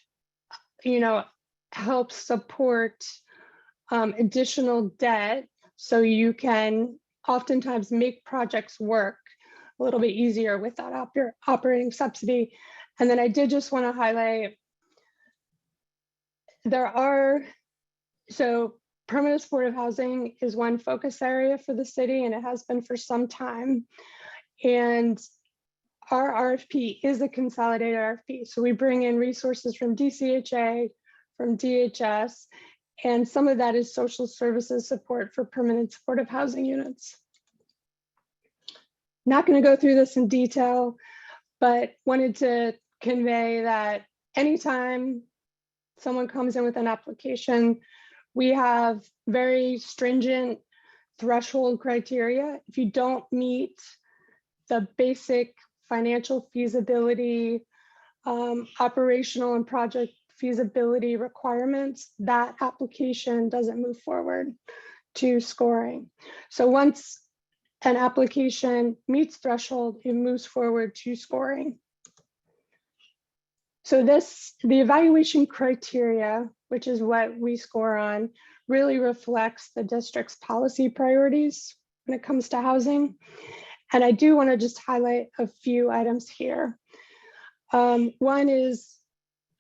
helps support additional debt, so you can oftentimes make projects work a little bit easier with that operating subsidy. And then I did just want to highlight, permanent supportive housing is one focus area for the city, and it has been for some time. And our RFP is a consolidated RFP. So we bring in resources from DCHA, from DHS, and some of that is social services support for permanent supportive housing units. Not going to go through this in detail, but wanted to convey that anytime someone comes in with an application, we have very stringent threshold criteria. If you don't meet the basic financial feasibility, operational and project feasibility requirements, that application doesn't move forward to scoring. So once an application meets threshold, it moves forward to scoring. So the evaluation criteria, which is what we score on, really reflects the district's policy priorities when it comes to housing. And I do want to just highlight a few items here. One is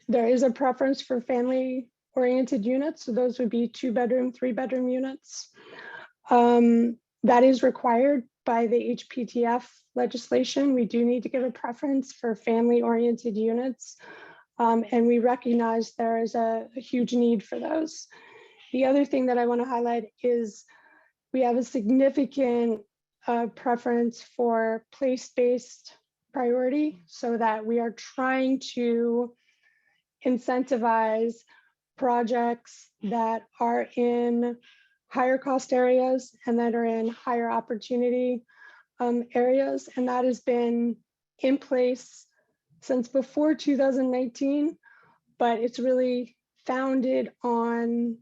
there is a preference for family-oriented units. So those would be 2-bedroom, 3-bedroom units. That is required by the HPTF legislation. We do need to give a preference for family-oriented units. And we recognize there is a huge need for those. The other thing that I want to highlight is we have a significant preference for place-based priority, so that we are trying to incentivize projects that are in higher cost areas and that are in higher opportunity areas. And that has been in place since before 2019, but it's really founded on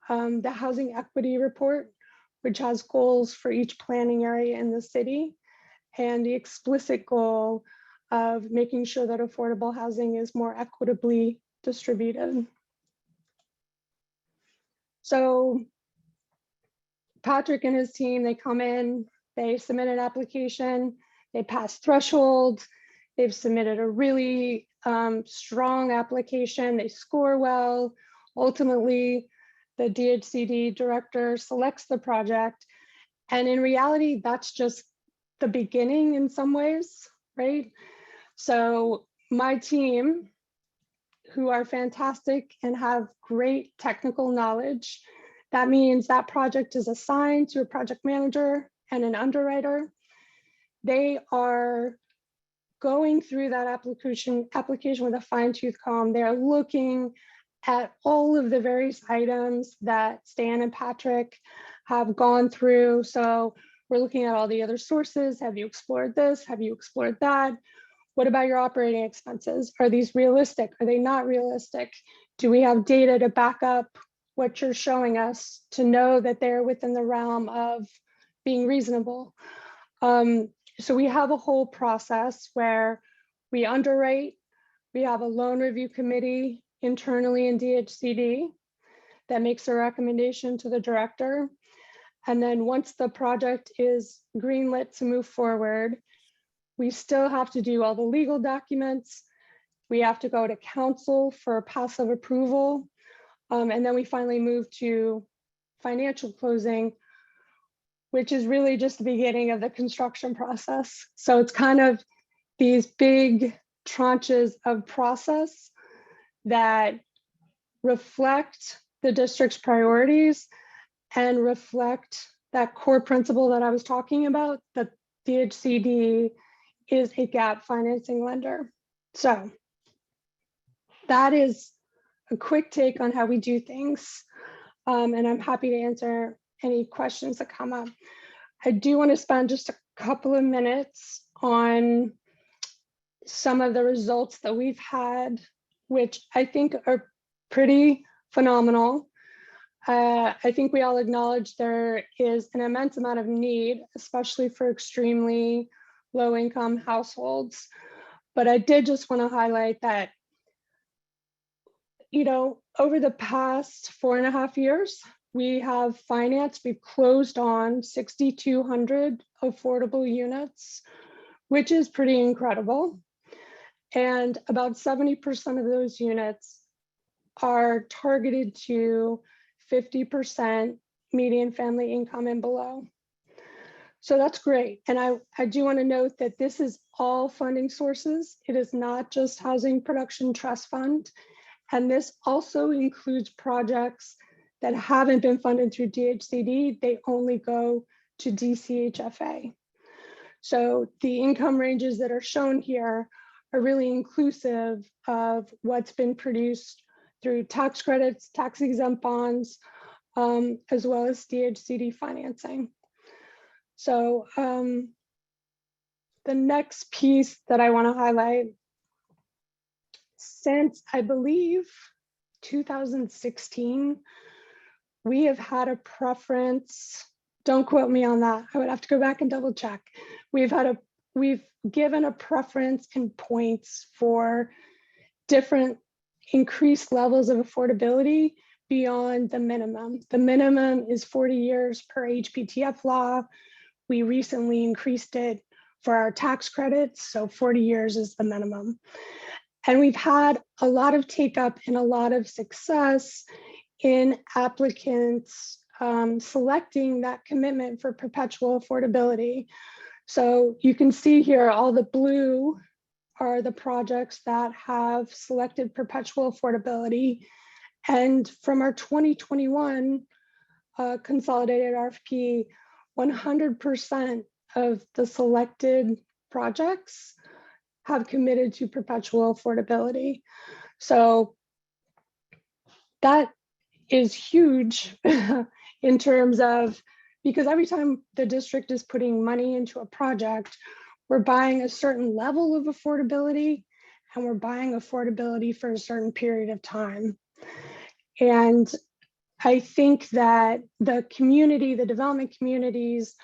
the Housing Equity Report, which has goals for each planning area in the city, and the explicit goal of making sure that affordable housing is more equitably distributed. So Patrick and his team, they come in, they submit an application, they pass threshold, they've submitted a really strong application, they score well. Ultimately, the DHCD director selects the project. And in reality, that's just the beginning in some ways, right? So my team, who are fantastic and have great technical knowledge, that means that project is assigned to a project manager and an underwriter. They are going through that application with a fine-tooth comb. They're looking at all of the various items that Stan and Patrick have gone through. So we're looking at all the other sources. Have you explored this? Have you explored that? What about your operating expenses? Are these realistic? Are they not realistic? Do we have data to back up what you're showing us to know that they're within the realm of being reasonable? So we have a whole process where we underwrite, we have a loan review committee internally in DHCD that makes a recommendation to the director. And then once the project is greenlit to move forward, we still have to do all the legal documents. We have to go to council for passive approval. And then we finally move to financial closing, which is really just the beginning of the construction process. So it's kind of these big tranches of process that reflect the district's priorities and reflect that core principle that I was talking about, that DHCD is a gap financing lender. So that is a quick take on how we do things. And I'm happy to answer any questions that come up. I do want to spend just a couple of minutes on some of the results that we've had, which I think are pretty phenomenal. I think we all acknowledge there is an immense amount of need, especially for extremely low-income households. But I did just want to highlight that, you know, over the past 4.5 years, we've closed on 6,200 affordable units, which is pretty incredible. And about 70% of those units are targeted to 50% median family income and below. So that's great. And I do want to note that this is all funding sources. It is not just Housing Production Trust Fund. And this also includes projects that haven't been funded through DHCD. They only go to DCHFA. So the income ranges that are shown here are really inclusive of what's been produced through tax credits, tax exempt bonds, as well as DHCD financing. So the next piece that I want to highlight, since I believe 2016, we have had a preference. Don't quote me on that. I would have to go back and double check. We've given a preference in points for different increased levels of affordability beyond the minimum. The minimum is 40 years per HPTF law. We recently increased it for our tax credits, so 40 years is the minimum. And we've had a lot of take up and a lot of success in applicants selecting that commitment for perpetual affordability. So you can see here, all the blue are the projects that have selected perpetual affordability. And from our 2021 consolidated RFP, 100% of the selected projects have committed to perpetual affordability. So that is huge in terms of, because every time the district is putting money into a project, we're buying a certain level of affordability, and we're buying affordability for a certain period of time. And I think that the community, the development communities,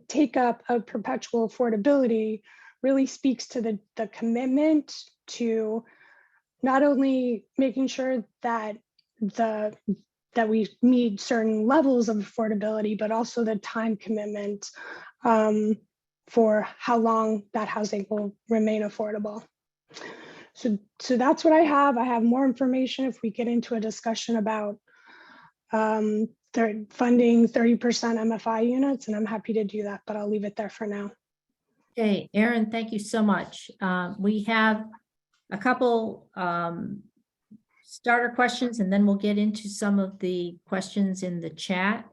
take up of perpetual affordability really speaks to the commitment to not only making sure that we meet certain levels of affordability, but also the time commitment for how long that housing will remain affordable. So that's what I have. I have more information if we get into a discussion about funding 30% MFI units, and I'm happy to do that, but I'll leave it there for now. Okay, Erin, thank you so much. We have a couple starter questions, and then we'll get into some of the questions in the chat.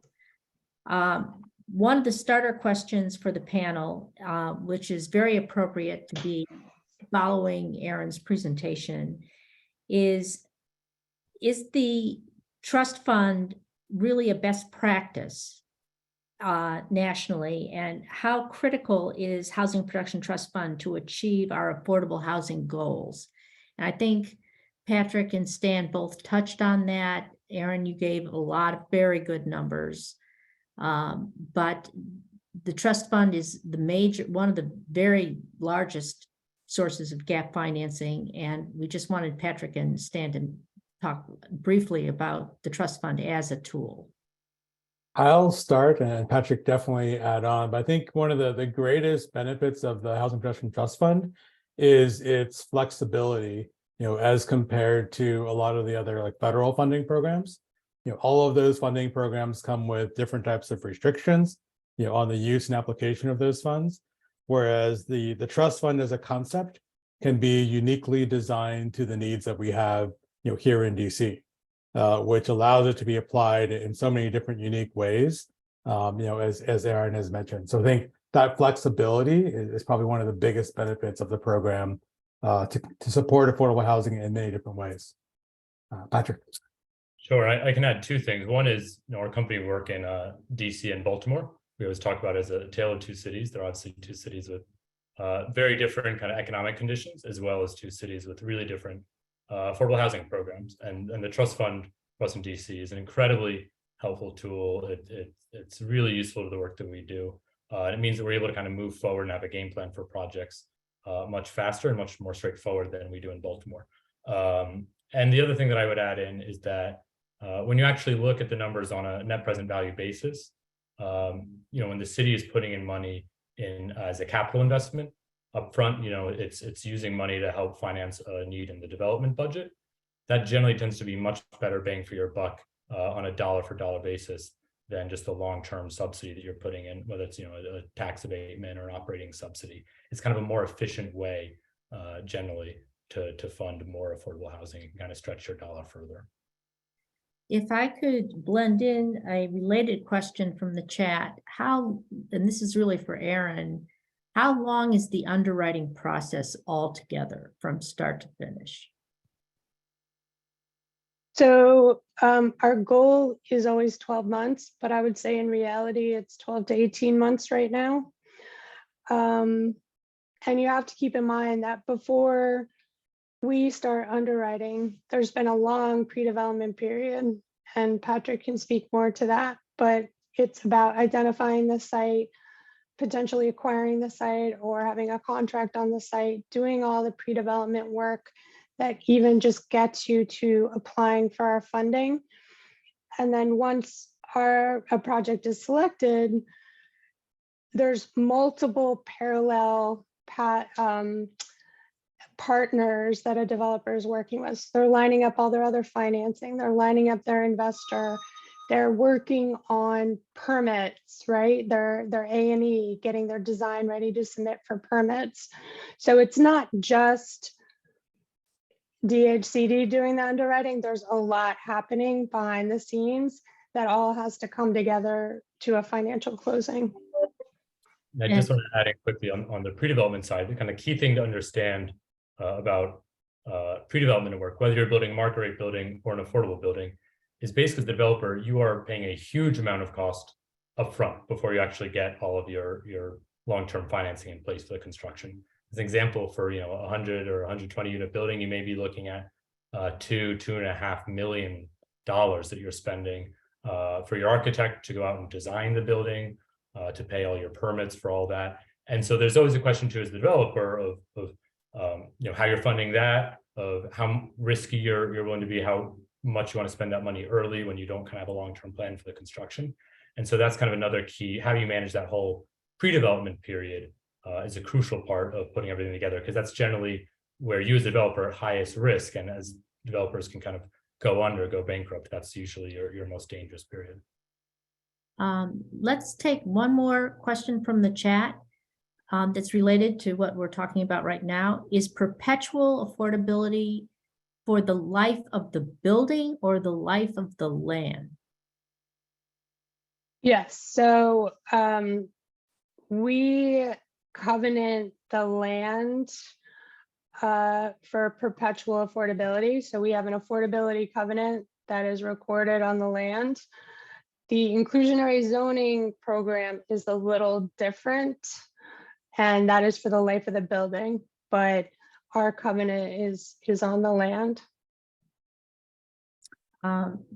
One of the starter questions for the panel, which is very appropriate to be following Erin's presentation, is the trust fund really a best practice nationally, and how critical is Housing Production Trust Fund to achieve our affordable housing goals? And I think Patrick and Stan both touched on that. Erin, you gave a lot of very good numbers, but the trust fund is one of the very largest sources of gap financing, and we just wanted Patrick and Stan to talk briefly about the trust fund as a tool. I'll start, and Patrick definitely add on, but I think one of the greatest benefits of the Housing Production Trust Fund is its flexibility, as compared to a lot of the other like federal funding programs. All of those funding programs come with different types of restrictions, on the use and application of those funds, whereas the trust fund as a concept can be uniquely designed to the needs that we have, here in DC. Which allows it to be applied in so many different unique ways, as Erin has mentioned. So I think that flexibility is probably one of the biggest benefits of the program to support affordable housing in many different ways. Patrick. Sure, I can add two things. One is, our company work in DC and Baltimore. We always talk about it as a tale of two cities. They're obviously two cities with very different kind of economic conditions, as well as two cities with really different affordable housing programs. And the trust fund for us in DC is an incredibly helpful tool. It's really useful to the work that we do. It means that we're able to kind of move forward and have a game plan for projects much faster and much more straightforward than we do in Baltimore. And the other thing that I would add in is that when you actually look at the numbers on a net present value basis, when the city is putting in money in as a capital investment upfront, it's using money to help finance a need in the development budget. That generally tends to be much better bang for your buck on a dollar for dollar basis than just the long-term subsidy that you're putting in, whether it's a tax abatement or an operating subsidy. It's kind of a more efficient way generally to fund more affordable housing and kind of stretch your dollar further. If I could blend in a related question from the chat, and this is really for Aaron, how long is the underwriting process altogether from start to finish? So our goal is always 12 months, but I would say in reality, it's 12 to 18 months right now. And you have to keep in mind that before we start underwriting, there's been a long pre-development period, and Patrick can speak more to that, but it's about identifying the site, potentially acquiring the site or having a contract on the site, doing all the pre-development work that even just gets you to applying for our funding. And then once a project is selected, there's multiple parallel partners that a developer is working with. So they're lining up all their other financing, they're lining up their investor, they're working on permits, right? Their A&E, getting their design ready to submit for permits. So it's not just DHCD doing the underwriting. There's a lot happening behind the scenes that all has to come together to a financial closing. I just want to add in quickly on the pre-development side, the kind of key thing to understand about pre-development work, whether you're building a market rate building or an affordable building, is basically the developer, you are paying a huge amount of cost upfront before you actually get all of your long-term financing in place for the construction. As an example, for 100 or 120 unit building, you may be looking at $2.5 million that you're spending for your architect to go out and design the building, to pay all your permits for all that. And so there's always a question too, as the developer of how you're funding that, of how risky you're willing to be, how much you want to spend that money early when you don't kind of have a long-term plan for the construction. And so that's kind of another key. How you manage that whole pre-development period is a crucial part of putting everything together, because that's generally where you as a developer are highest risk. And as developers can kind of go bankrupt, that's usually your most dangerous period. Let's take one more question from the chat that's related to what we're talking about right now. Is perpetual affordability for the life of the building or the life of the land? Yes, so we covenant the land for perpetual affordability. So we have an affordability covenant that is recorded on the land. The inclusionary zoning program is a little different, and that is for the life of the building, but our covenant is on the land.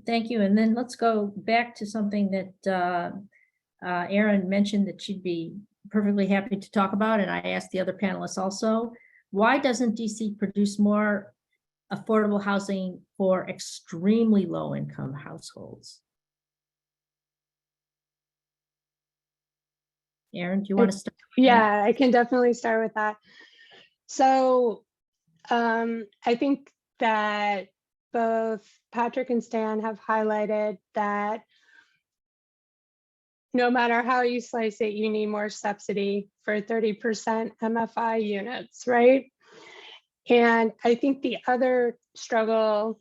Thank you. And then let's go back to something that Erin mentioned that she'd be perfectly happy to talk about, and I asked the other panelists also. Why doesn't DC produce more affordable housing for extremely low income households? Erin, do you want to start? Yeah, I can definitely start with that. So I think that both Patrick and Stan have highlighted that no matter how you slice it, you need more subsidy for 30% MFI units, right? And I think the other struggle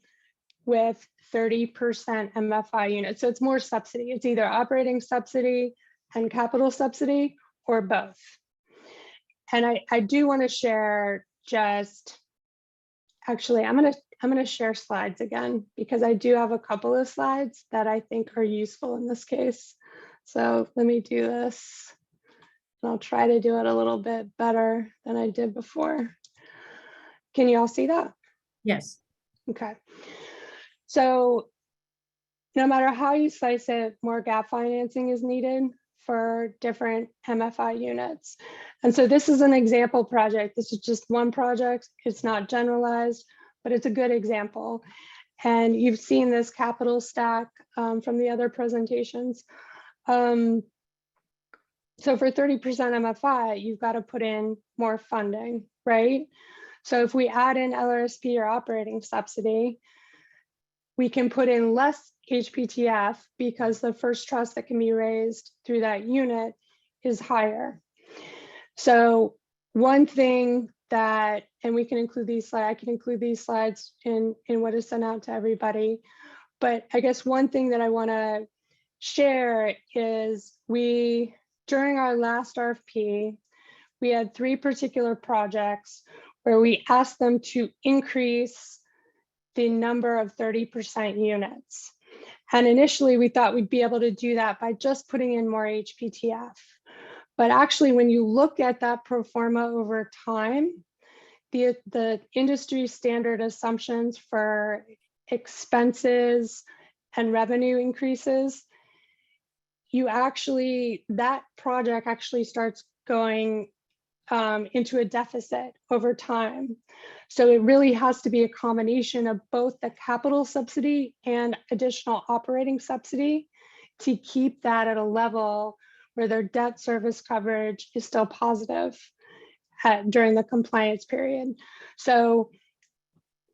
with 30% MFI units, so it's more subsidy. It's either operating subsidy and capital subsidy or both. And I do want to share actually, I'm going to share slides again, because I do have a couple of slides that I think are useful in this case. So let me do this. And I'll try to do it a little bit better than I did before. Can you all see that? Yes. Okay. So no matter how you slice it, more gap financing is needed for different MFI units. And so this is an example project. This is just one project. It's not generalized, but it's a good example. And you've seen this capital stack from the other presentations. So for 30% MFI, you've got to put in more funding, right? So if we add in LRSP or operating subsidy, we can put in less HPTF because the first trust that can be raised through that unit is higher. So one thing that, and we can include these slides, I can include these slides in what is sent out to everybody. But I guess one thing that I want to share is during our last RFP, we had 3 particular projects where we asked them to increase the number of 30% units. And initially we thought we'd be able to do that by just putting in more HPTF. But actually, when you look at that pro forma over time, the industry standard assumptions for expenses and revenue increases, that project actually starts going into a deficit over time. So it really has to be a combination of both the capital subsidy and additional operating subsidy to keep that at a level where their debt service coverage is still positive during the compliance period. So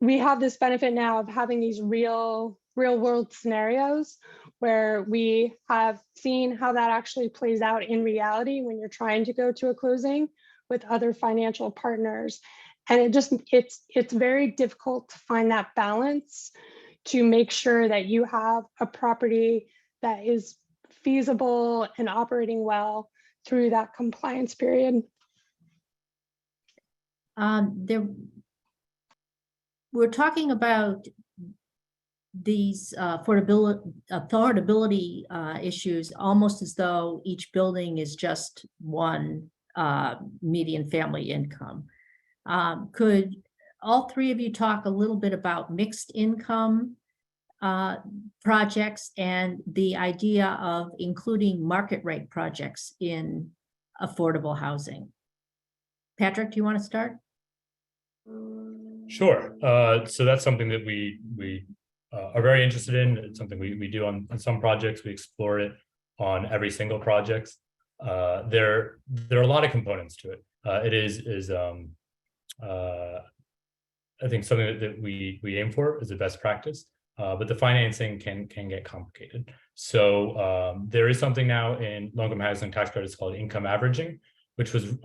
we have this benefit now of having these real world scenarios where we have seen how that actually plays out in reality when you're trying to go to a closing with other financial partners. And it's very difficult to find that balance to make sure that you have a property that is feasible and operating well through that compliance period. We're talking about these affordability issues almost as though each building is just one median family income. Could all 3 of you talk a little bit about mixed income projects and the idea of including market rate projects in affordable housing? Patrick, do you want to start? Sure. So that's something that we are very interested in. It's something we do on some projects. We explore it on every single project. There are a lot of components to it. It is I think something that we aim for is the best practice, but the financing can get complicated. So there is something now in low-income housing tax credits called income averaging, which was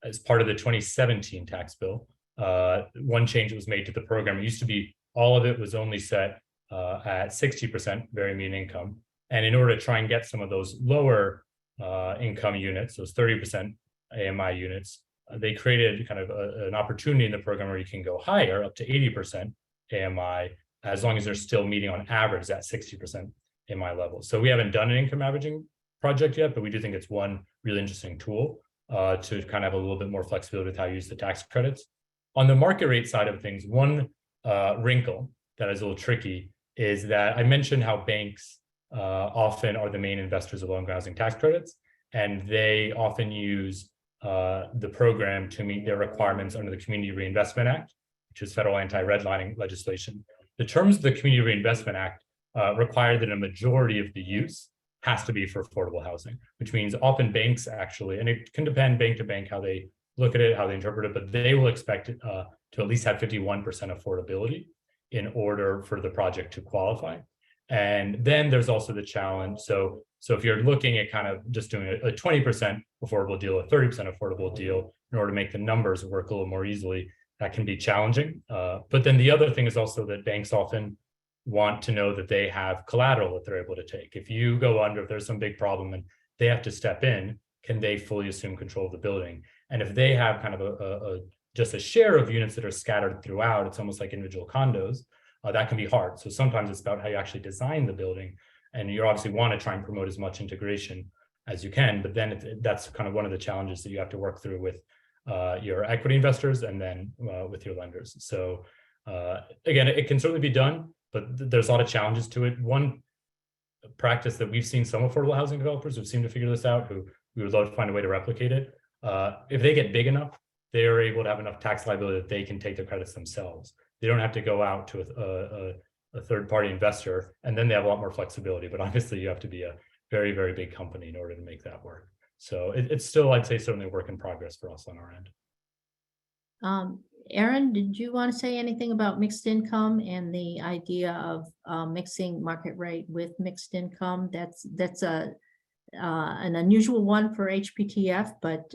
as part of the 2017 tax bill. One change that was made to the program, it used to be all of it was only set at 60% very mean income. And in order to try and get some of those lower income units, those 30% AMI units, they created kind of an opportunity in the program where you can go higher, up to 80% AMI, as long as they're still meeting on average that 60% AMI level. So we haven't done an income averaging project yet, but we do think it's one really interesting tool to kind of have a little bit more flexibility with how you use the tax credits. On the market rate side of things, one wrinkle that is a little tricky is that I mentioned how banks often are the main investors of low-income housing tax credits, and they often use the program to meet their requirements under the Community Reinvestment Act, which is federal anti-redlining legislation. The terms of the Community Reinvestment Act require that a majority of the use has to be for affordable housing, which means often banks actually, and it can depend bank to bank how they look at it, how they interpret it, but they will expect it to at least have 51% affordability in order for the project to qualify. And then there's also the challenge. So if you're looking at kind of just doing a 20% affordable deal, a 30% affordable deal, in order to make the numbers work a little more easily, that can be challenging. But then the other thing is also that banks often want to know that they have collateral that they're able to take. If you go under, if there's some big problem and they have to step in, can they fully assume control of the building? And if they have kind of just a share of units that are scattered throughout, it's almost like individual condos, that can be hard. So sometimes it's about how you actually design the building, and you obviously want to try and promote as much integration as you can, but then that's kind of one of the challenges that you have to work through with your equity investors and then with your lenders. So Again, it can certainly be done, but there's a lot of challenges to it. One practice that we've seen some affordable housing developers who seem to figure this out, who we would love to find a way to replicate it. If they get big enough, they are able to have enough tax liability that they can take the credits themselves. They don't have to go out to a third-party investor, and then they have a lot more flexibility. But obviously, you have to be a very, very big company in order to make that work. So it's still, I'd say, certainly a work in progress for us on our end. Aaron, did you want to say anything about mixed income and the idea of mixing market rate with mixed income? That's an unusual one for HPTF, but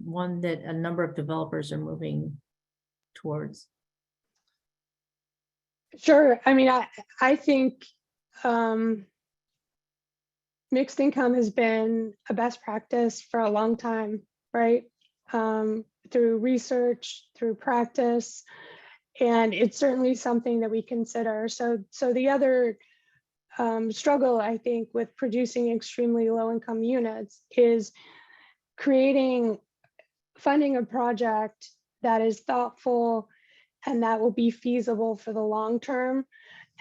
one that a number of developers are moving towards. Sure. I mean, I think mixed income has been a best practice for a long time, right? Through research, through practice, and it's certainly something that we consider. So the other struggle, I think, with producing extremely low income units is funding a project that is thoughtful and that will be feasible for the long term.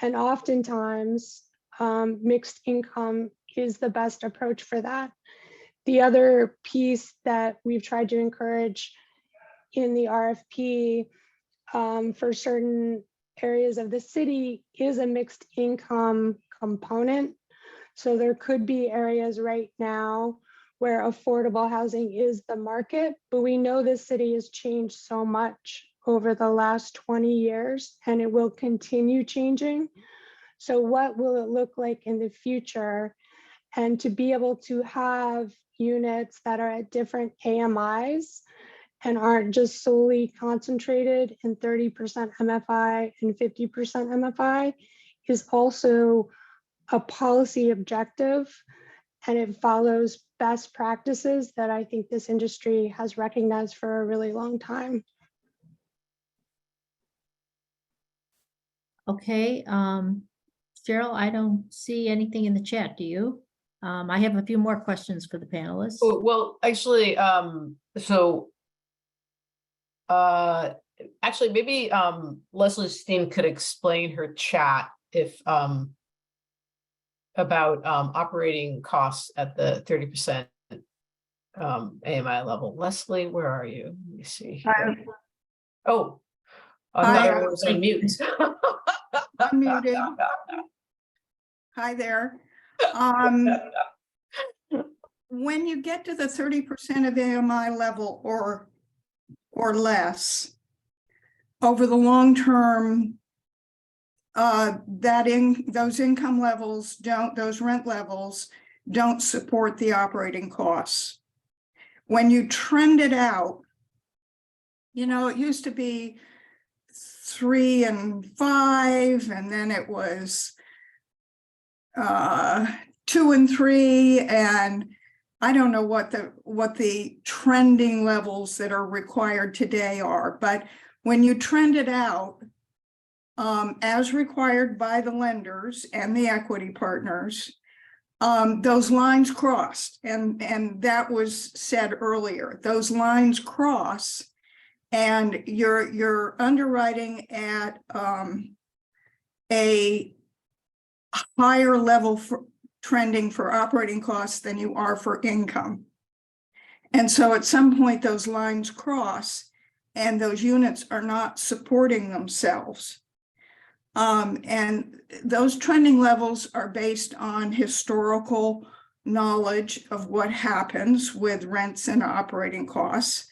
And oftentimes, mixed income is the best approach for that. The other piece that we've tried to encourage in the RFP for certain areas of the city is a mixed income component. So there could be areas right now where affordable housing is the market, but we know this city has changed so much over the last 20 years and it will continue changing. So what will it look like in the future? And to be able to have units that are at different AMIs and aren't just solely concentrated in 30% MFI and 50% MFI is also a policy objective, and it follows best practices that I think this industry has recognized for a really long time. Okay, Cheryl, I don't see anything in the chat. Do you? I have a few more questions for the panelists. Oh, well, actually, actually, maybe Leslie Steen could explain her chat if about operating costs at the 30% AMI level. Leslie, where are you? Let me see. Here. Oh, I thought I was on mute. Unmuted. Hi there. When you get to the 30% of AMI level or less, over the long term, those income levels those rent levels don't support the operating costs. When you trend it out, you know, it used to be 3 and 5, and then it was 2 and 3, and I don't know what the trending levels that are required today are, but when you trend it out, as required by the lenders and the equity partners, those lines crossed, and that was said earlier. Those lines cross, and you're underwriting at a higher level for trending for operating costs than you are for income. And so at some point those lines cross and those units are not supporting themselves. And those trending levels are based on historical knowledge of what happens with rents and operating costs.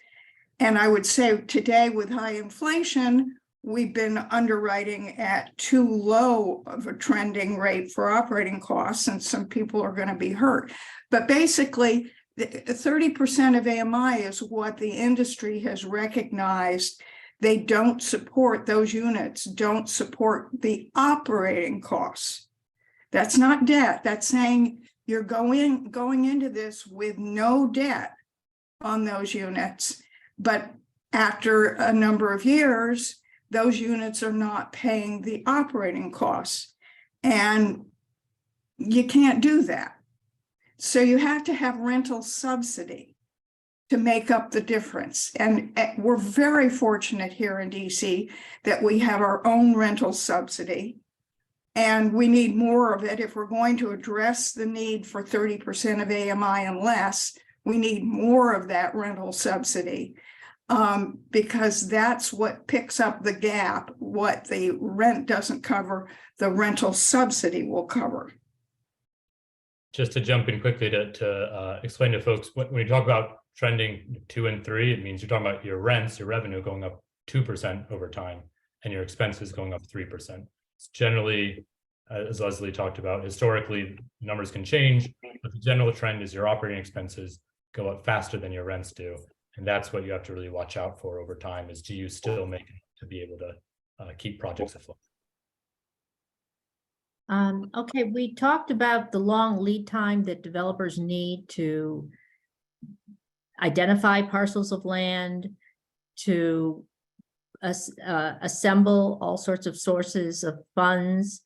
And I would say today with high inflation, we've been underwriting at too low of a trending rate for operating costs, and some people are going to be hurt. But basically, 30% of AMI is what the industry has recognized. They don't support, those units don't support the operating costs. That's not debt. That's saying you're going into this with no debt on those units. But after a number of years, those units are not paying the operating costs, and you can't do that. So you have to have rental subsidy to make up the difference. And we're very fortunate here in DC that we have our own rental subsidy. And we need more of it if we're going to address the need for 30% of AMI and less. We need more of that rental subsidy because that's what picks up the gap. What the rent doesn't cover, the rental subsidy will cover. Just to jump in quickly to explain to folks, when you talk about trending 2 and 3, it means you're talking about your rents, your revenue going up 2% over time, and your expenses going up 3%. It's generally, as Leslie talked about, historically, numbers can change, but the general trend is your operating expenses go up faster than your rents do. And that's what you have to really watch out for over time is, do you still make it to be able to keep projects afloat? Okay, we talked about the long lead time that developers need to identify parcels of land, to assemble all sorts of sources of funds,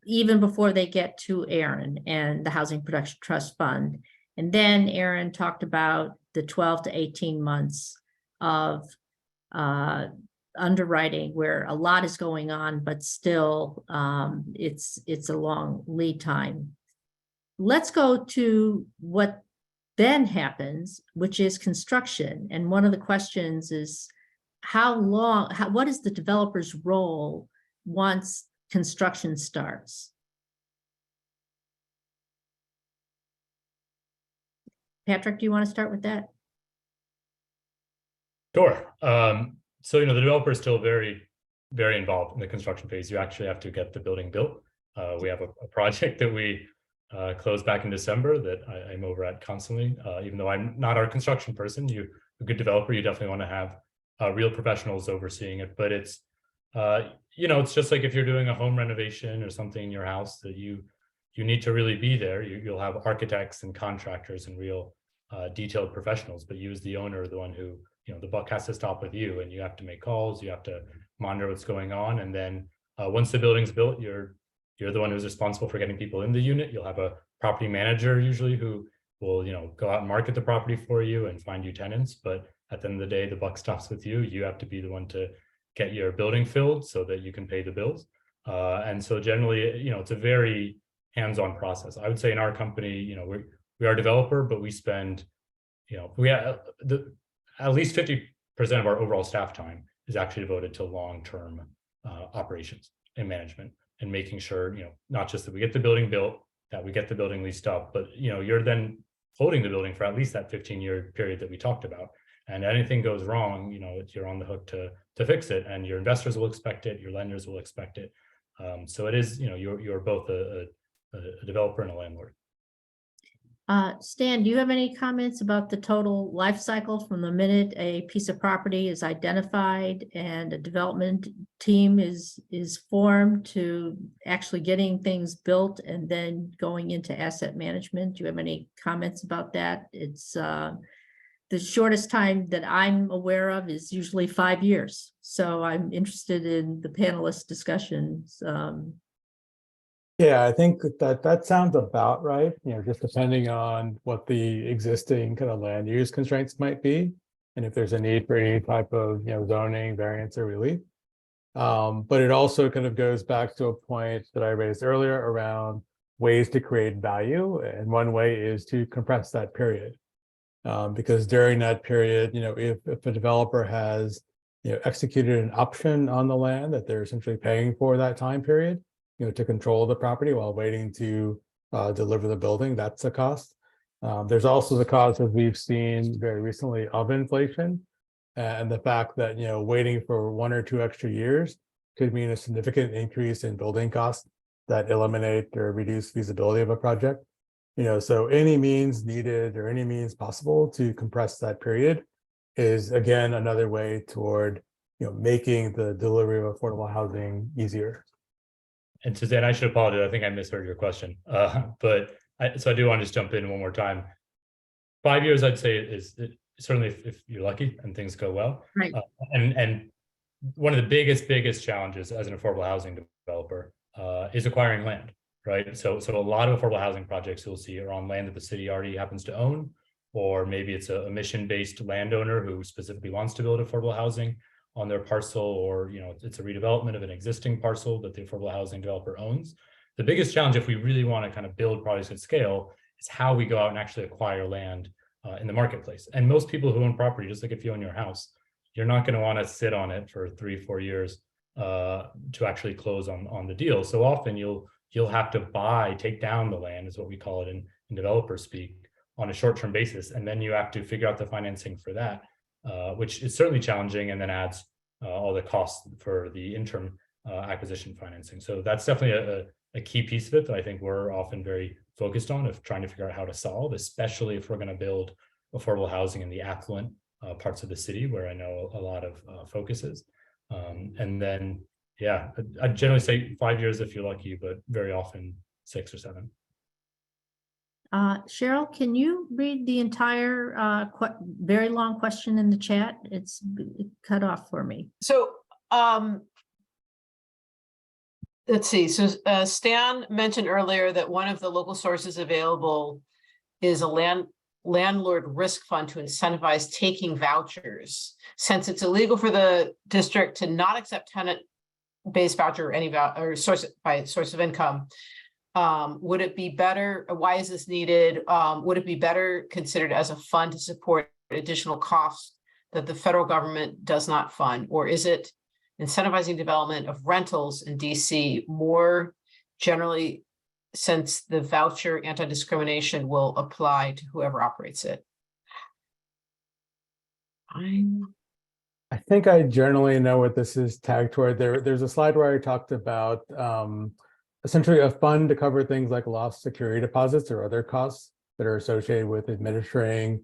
even before they get to Aaron and the Housing Production Trust Fund. And then Aaron talked about the 12 to 18 months of underwriting where a lot is going on, but still it's a long lead time. Let's go to what then happens, which is construction. And one of the questions is what is the developer's role once construction starts? Patrick, do you want to start with that? Sure. So, the developer is still very, very involved in the construction phase. You actually have to get the building built. We have a project that we closed back in December that I'm over at constantly. Even though I'm not our construction person, a good developer, you definitely want to have real professionals overseeing it. But it's, it's just like if you're doing a home renovation or something in your house that you need to really be there. You'll have architects and contractors and real detailed professionals, but you as the owner are the one who, the buck has to stop with you, and you have to make calls, you have to monitor what's going on. And then once the building's built, you're the one who's responsible for getting people in the unit. You'll have a property manager usually who will, go out and market the property for you and find you tenants. But at the end of the day, the buck stops with you. You have to be the one to get your building filled so that you can pay the bills. And so generally, it's a very hands-on process. I would say in our company, we are a developer, but we spend, we have at least 50% of our overall staff time is actually devoted to long-term operations and management and making sure, not just that we get the building built, that we get the building leased up, but, you're then holding the building for at least that 15-year period that we talked about. And anything goes wrong, you're on the hook to fix it, and your investors will expect it, your lenders will expect it. So it is, you're both a developer and a landlord. Stan, do you have any comments about the total life cycle from the minute a piece of property is identified and a development team is formed to actually getting things built and then going into asset management? Do you have any comments about that? It's the shortest time that I'm aware of is usually 5 years. So I'm interested in the panelist discussions. Yeah, I think that sounds about right. Just depending on what the existing kind of land use constraints might be, and if there's a need for any type of zoning variance or relief. But it also kind of goes back to a point that I raised earlier around ways to create value, and one way is to compress that period, because during that period, if a developer has executed an option on the land that they're essentially paying for that time period, to control the property while waiting to deliver the building, that's a cost. There's also the cost, as we've seen very recently, of inflation, and the fact that waiting for 1 or 2 extra years could mean a significant increase in building costs that eliminate or reduce feasibility of a project. So any means needed or any means possible to compress that period is, again, another way toward making the delivery of affordable housing easier. And Suzanne, I should apologize. I think I misheard your question. But I do want to just jump in one more time. 5 years, I'd say, is certainly if you're lucky and things go well. Right. And one of the biggest challenges as an affordable housing developer is acquiring land, right? So a lot of affordable housing projects you'll see are on land that the city already happens to own, or maybe it's a mission-based landowner who specifically wants to build affordable housing on their parcel, or it's a redevelopment of an existing parcel that the affordable housing developer owns. The biggest challenge, if we really want to kind of build projects at scale, is how we go out and actually acquire land in the marketplace. And most people who own property, just like if you own your house, you're not going to want to sit on it for 3-4 years to actually close on the deal. So often you'll have to take down the land, is what we call it in developer speak, on a short-term basis, and then you have to figure out the financing for that, which is certainly challenging, and then adds all the costs for the interim acquisition financing. So that's definitely a key piece of it that I think we're often very focused on, of trying to figure out how to solve, especially if we're going to build affordable housing in the affluent parts of the city, where I know a lot of focus is. And then, yeah, I'd generally say 5 years if you're lucky, but very often 6 or 7. Cheryl, can you read the entire very long question in the chat? It's cut off for me. So, let's see. So Stan mentioned earlier that one of the local sources available is a landlord risk fund to incentivize taking vouchers. Since it's illegal for the district to not accept tenant-based voucher or any source of income, would it be better? Why is this needed? Would it be better considered as a fund to support additional costs that the federal government does not fund? Or is it incentivizing development of rentals in DC more generally, since the voucher anti-discrimination will apply to whoever operates it? I think I generally know what this is tagged toward. There's a slide where I talked about essentially a fund to cover things like lost security deposits or other costs that are associated with administering,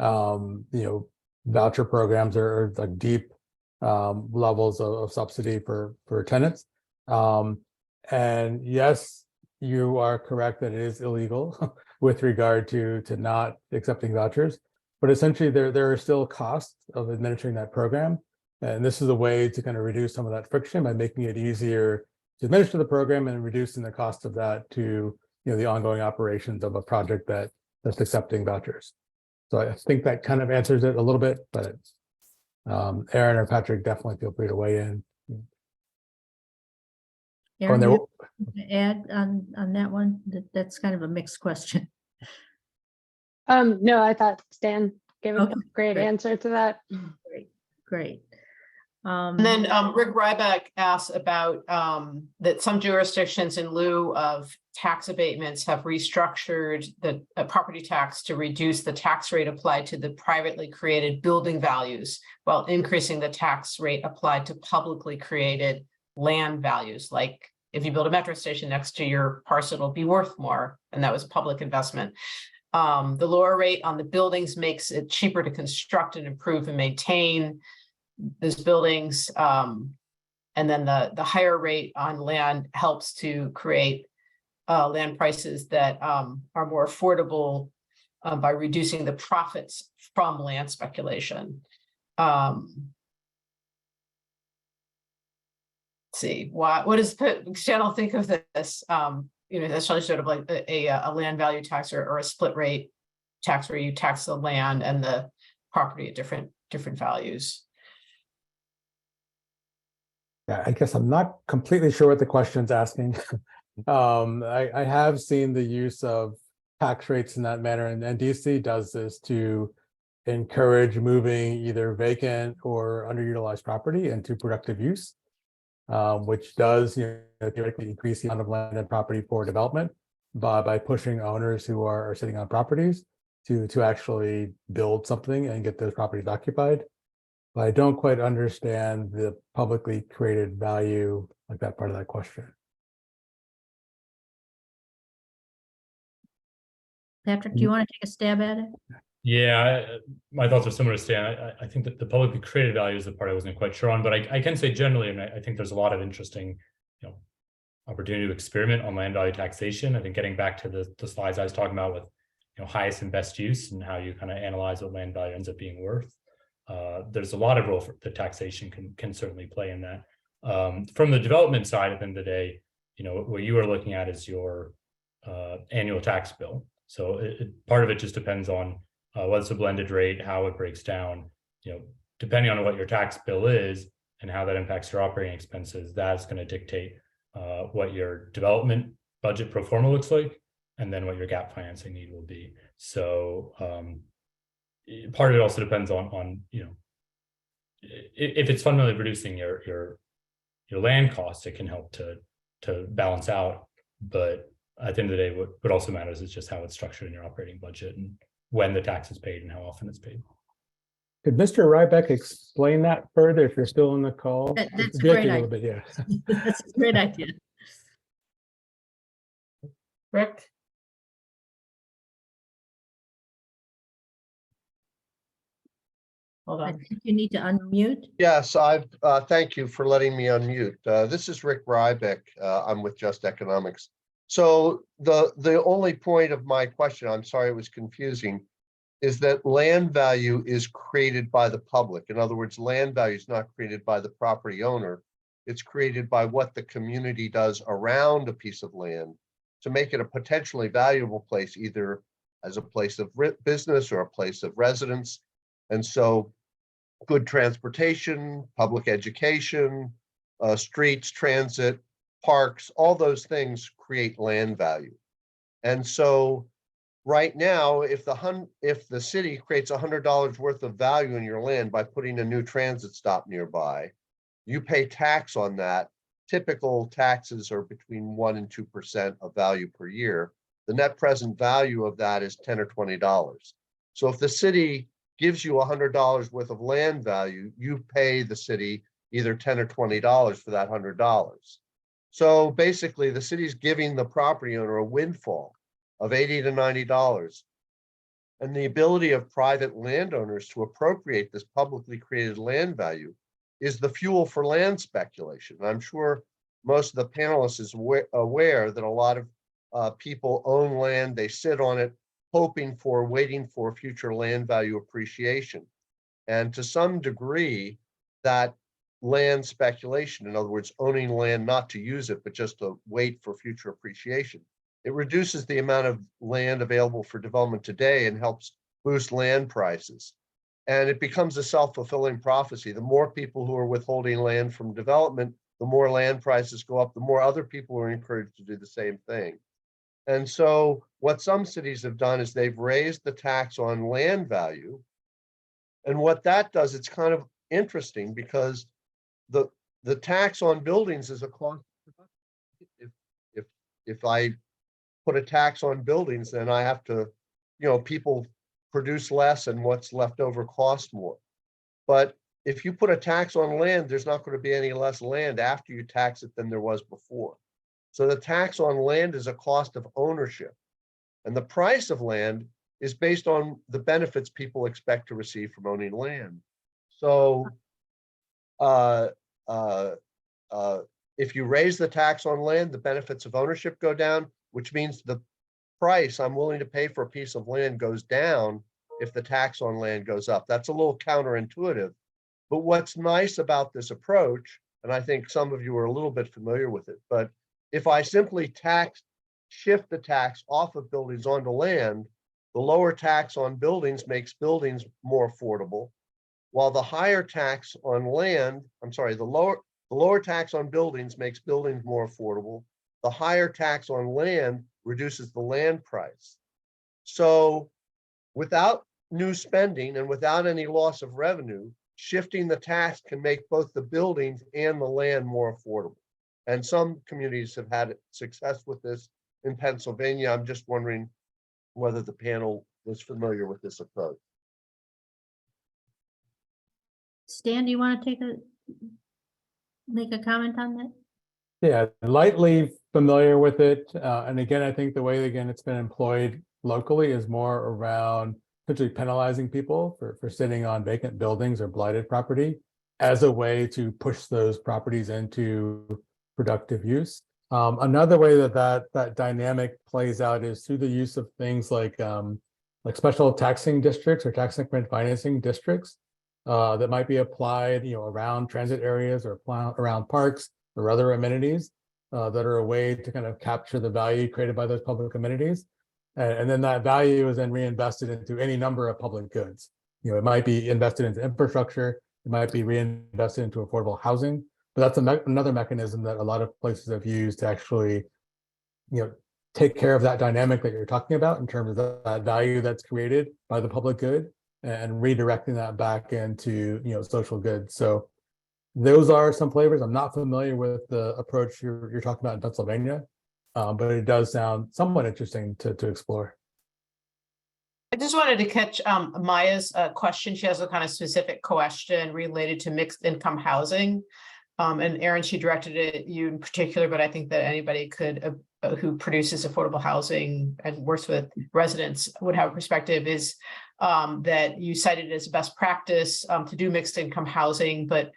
voucher programs or like deep levels of subsidy for tenants. And yes, you are correct that it is illegal with regard to not accepting vouchers, but essentially there are still costs of administering that program. And this is a way to kind of reduce some of that friction by making it easier to administer the program and reducing the cost of that to the ongoing operations of a project that's accepting vouchers. So I think that kind of answers it a little bit, but Aaron or Patrick, definitely feel free to weigh in. Aaron, do you have to add on that one? That's kind of a mixed question. No, I thought Stan gave a Okay, great great. answer to that. Great. And then Rick Ryback asked about that some jurisdictions, in lieu of tax abatements, have restructured the property tax to reduce the tax rate applied to the privately created building values, while increasing the tax rate applied to publicly created land values. Like if you build a metro station next to your parcel, it'll be worth more, and that was public investment. The lower rate on the buildings makes it cheaper to construct and improve and maintain those buildings, and then the higher rate on land helps to create land prices that are more affordable by reducing the profits from land speculation. Let's see, what does Channel think of this? That's sort of like a land value tax or a split rate tax, where you tax the land and the property at different values. Yeah, I guess I'm not completely sure what the question's asking. I have seen the use of tax rates in that manner, and DC does this to encourage moving either vacant or underutilized property into productive use, which does theoretically increase the amount of land and property for development by pushing owners who are sitting on properties to actually build something and get those properties occupied. But I don't quite understand the publicly created value, like that part of that question. Patrick, do you want to take a stab at it? Yeah, my thoughts are similar to Stan. I think that the publicly created value is the part I wasn't quite sure on, but I can say generally, and I think there's a lot of interesting, opportunity to experiment on land value taxation. I think getting back to the slides I was talking about with, highest and best use and how you kind of analyze what land value ends up being worth. There's a lot of role that taxation can certainly play in that. From the development side, at the end of the day, what you are looking at is your annual tax bill. So part of it just depends on what's the blended rate, how it breaks down, depending on what your tax bill is and how that impacts your operating expenses, that's going to dictate what your development budget pro forma looks like, and then what your gap financing need will be. So part of it also depends on if it's fundamentally reducing your land costs, it can help to balance out. But at the end of the day, what also matters is just how it's structured in your operating budget and when the tax is paid and how often it's paid. Could Mr. Ryback explain that further if you're still on the call? That's a It's great breaking idea. little bit, yeah. That's a great idea. Rick? Hold I on. think you need to unmute. Yes, thank you for letting me unmute. This is Rick Ryback. I'm with Just Economics. So the only point of my question, I'm sorry it was confusing, is that land value is created by the public. In other words, land value is not created by the property owner. It's created by what the community does around a piece of land to make it a potentially valuable place, either as a place of business or a place of residence. And so good transportation, public education, streets, transit, parks, all those things create land value. And so right now, if the city creates $100 worth of value in your land by putting a new transit stop nearby, you pay tax on that. Typical taxes are between 1% and 2% of value per year. The net present value of that is $10 or $20. So if the city gives you $100 worth of land value, you pay the city either $10 or $20 for that $100. So basically, the city's giving the property owner a windfall of $80 to $90. And the ability of private landowners to appropriate this publicly created land value is the fuel for land speculation. And I'm sure most of the panelists is aware that a lot of people own land, they sit on it, waiting for future land value appreciation. And to some degree, that land speculation, in other words, owning land not to use it, but just to wait for future appreciation, it reduces the amount of land available for development today and helps boost land prices. And it becomes a self-fulfilling prophecy. The more people who are withholding land from development, the more land prices go up, the more other people are encouraged to do the same thing. And so what some cities have done is they've raised the tax on land value. And what that does, it's kind of interesting because the tax on buildings is a cost. If I put a tax on buildings, then I have to, people produce less and what's left over costs more. But if you put a tax on land, there's not going to be any less land after you tax it than there was before. So the tax on land is a cost of ownership. And the price of land is based on the benefits people expect to receive from owning land. So if you raise the tax on land, the benefits of ownership go down, which means the price I'm willing to pay for a piece of land goes down if the tax on land goes up. That's a little counterintuitive. But what's nice about this approach, and I think some of you are a little bit familiar with it, but if I simply shift the tax off of buildings onto land, the lower tax on buildings makes buildings more affordable, while the higher tax on land, the lower tax on buildings makes buildings more affordable. The higher tax on land reduces the land price. So without new spending and without any loss of revenue, shifting the tax can make both the buildings and the land more affordable. And some communities have had success with this in Pennsylvania. I'm just wondering whether the panel was familiar with this approach. Stan, do you want to make a comment on that? Yeah, lightly familiar with it. And again, I think the way, it's been employed locally is more around potentially penalizing people for sitting on vacant buildings or blighted property as a way to push those properties into productive use. Another way that dynamic plays out is through the use of things like special taxing districts or tax increment financing districts that might be applied, around transit areas or around parks or other amenities that are a way to kind of capture the value created by those public amenities. And then that value is then reinvested into any number of public goods. It might be invested into infrastructure, it might be reinvested into affordable housing, but that's another mechanism that a lot of places have used to actually, take care of that dynamic that you're talking about in terms of that value that's created by the public good and redirecting that back into, social goods. So those are some flavors. I'm not familiar with the approach you're talking about in Pennsylvania, but it does sound somewhat interesting to explore. I just wanted to catch Maya's question. She has a kind of specific question related to mixed income housing. And Aaron, she directed it at you in particular, but I think that anybody could who produces affordable housing and works with residents would have a perspective, is that you cited as best practice to do mixed income housing, but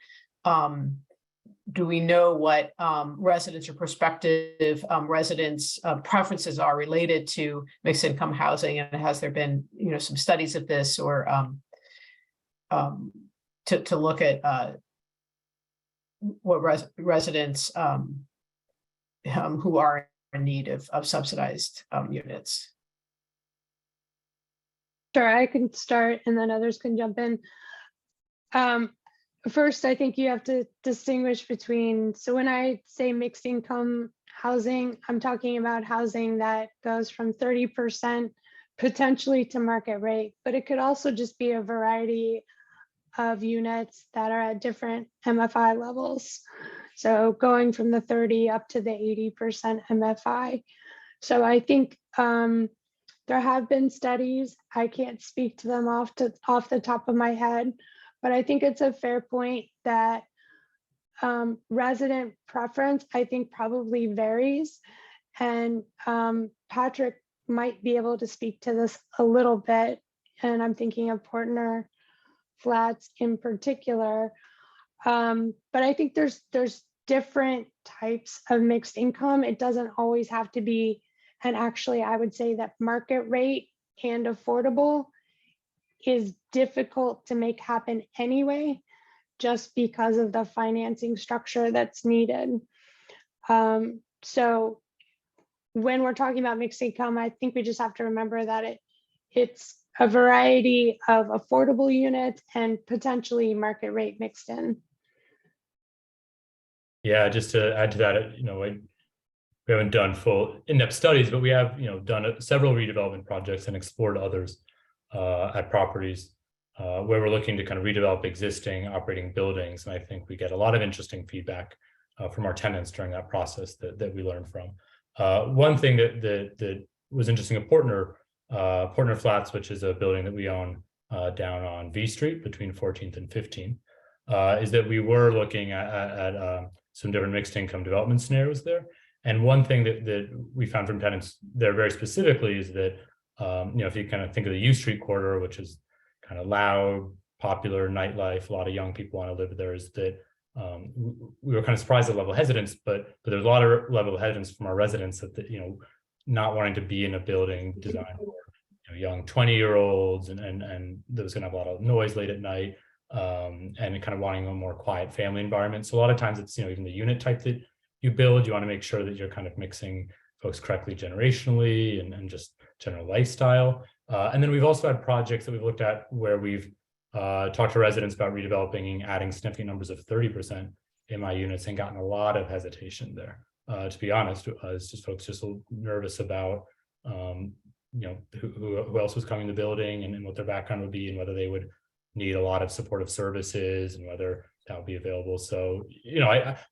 do we know what residents or prospective residents' preferences are related to mixed income housing? And has there been, some studies of this, or to look at what residents who are in need of subsidized units? Sure, I can start and then others can jump in. First, I think you have to distinguish between, so when I say mixed income housing, I'm talking about housing that goes from 30% potentially to market rate, but it could also just be a variety of units that are at different MFI levels. So going from the 30 up to the 80% MFI. So I think there have been studies. I can't speak to them off the top of my head, but I think it's a fair point that resident preference, I think, probably varies. And Patrick might be able to speak to this a little bit. And I'm thinking of Portner Flats in particular. But I think there's different types of mixed income. It doesn't always have to be, and actually I would say that market rate and affordable is difficult to make happen anyway, just because of the financing structure that's needed. So when we're talking about mixed income, I think we just have to remember that it's a variety of affordable units and potentially market rate mixed in. Yeah, just to add to that, we haven't done full in-depth studies, but we have, done several redevelopment projects and explored others at properties where we're looking to kind of redevelop existing operating buildings. And I think we get a lot of interesting feedback from our tenants during that process that we learn from. One thing that was interesting at Portner Flats, which is a building that we own down on V Street between 14th and 15th, is that we were looking at some different mixed income development scenarios there. And one thing that we found from tenants there very specifically is that, if you kind of think of the U Street corridor, which is kind of loud, popular nightlife, a lot of young people want to live there, is that we were kind of surprised at the level of hesitance, but there's a lot of level of hesitance from our residents that, not wanting to be in a building designed for young 20-year-olds and that was going to have a lot of noise late at night, and kind of wanting a more quiet family environment. So a lot of times it's, even the unit type that you build, you want to make sure that you're kind of mixing folks correctly generationally and just general lifestyle. And then we've also had projects that we've looked at where we've talked to residents about redeveloping, adding significant numbers of 30% MI units and gotten a lot of hesitation there. To be honest, it's just folks just a little nervous about who else was coming to the building and what their background would be and whether they would need a lot of supportive services and whether that would be available. So,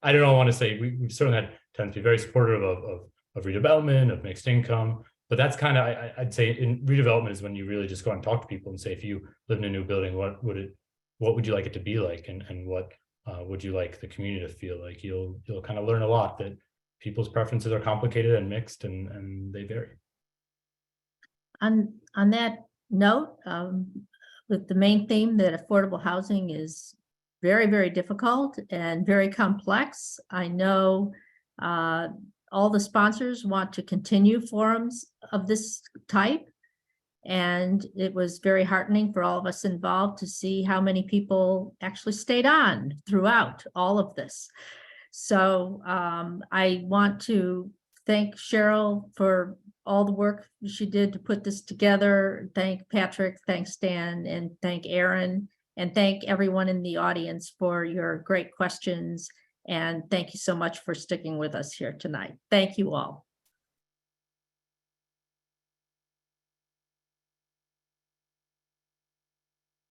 I don't want to say we certainly tend to be very supportive of redevelopment, of mixed income, but that's kind of, I'd say in redevelopment is when you really just go and talk to people and say, if you live in a new building, what would you like it to be like? And what would you like the community to feel like? You'll kind of learn a lot that people's preferences are complicated and mixed and they vary. On that note, with the main theme that affordable housing is very, very difficult and very complex. I know all the sponsors want to continue forums of this type. And it was very heartening for all of us involved to see how many people actually stayed on throughout all of this. So I want to thank Cheryl for all the work she did to put this together. Thank Patrick, thanks Stan, and thank Aaron, and thank everyone in the audience for your great questions. And thank you so much for sticking with us here tonight. Thank you all.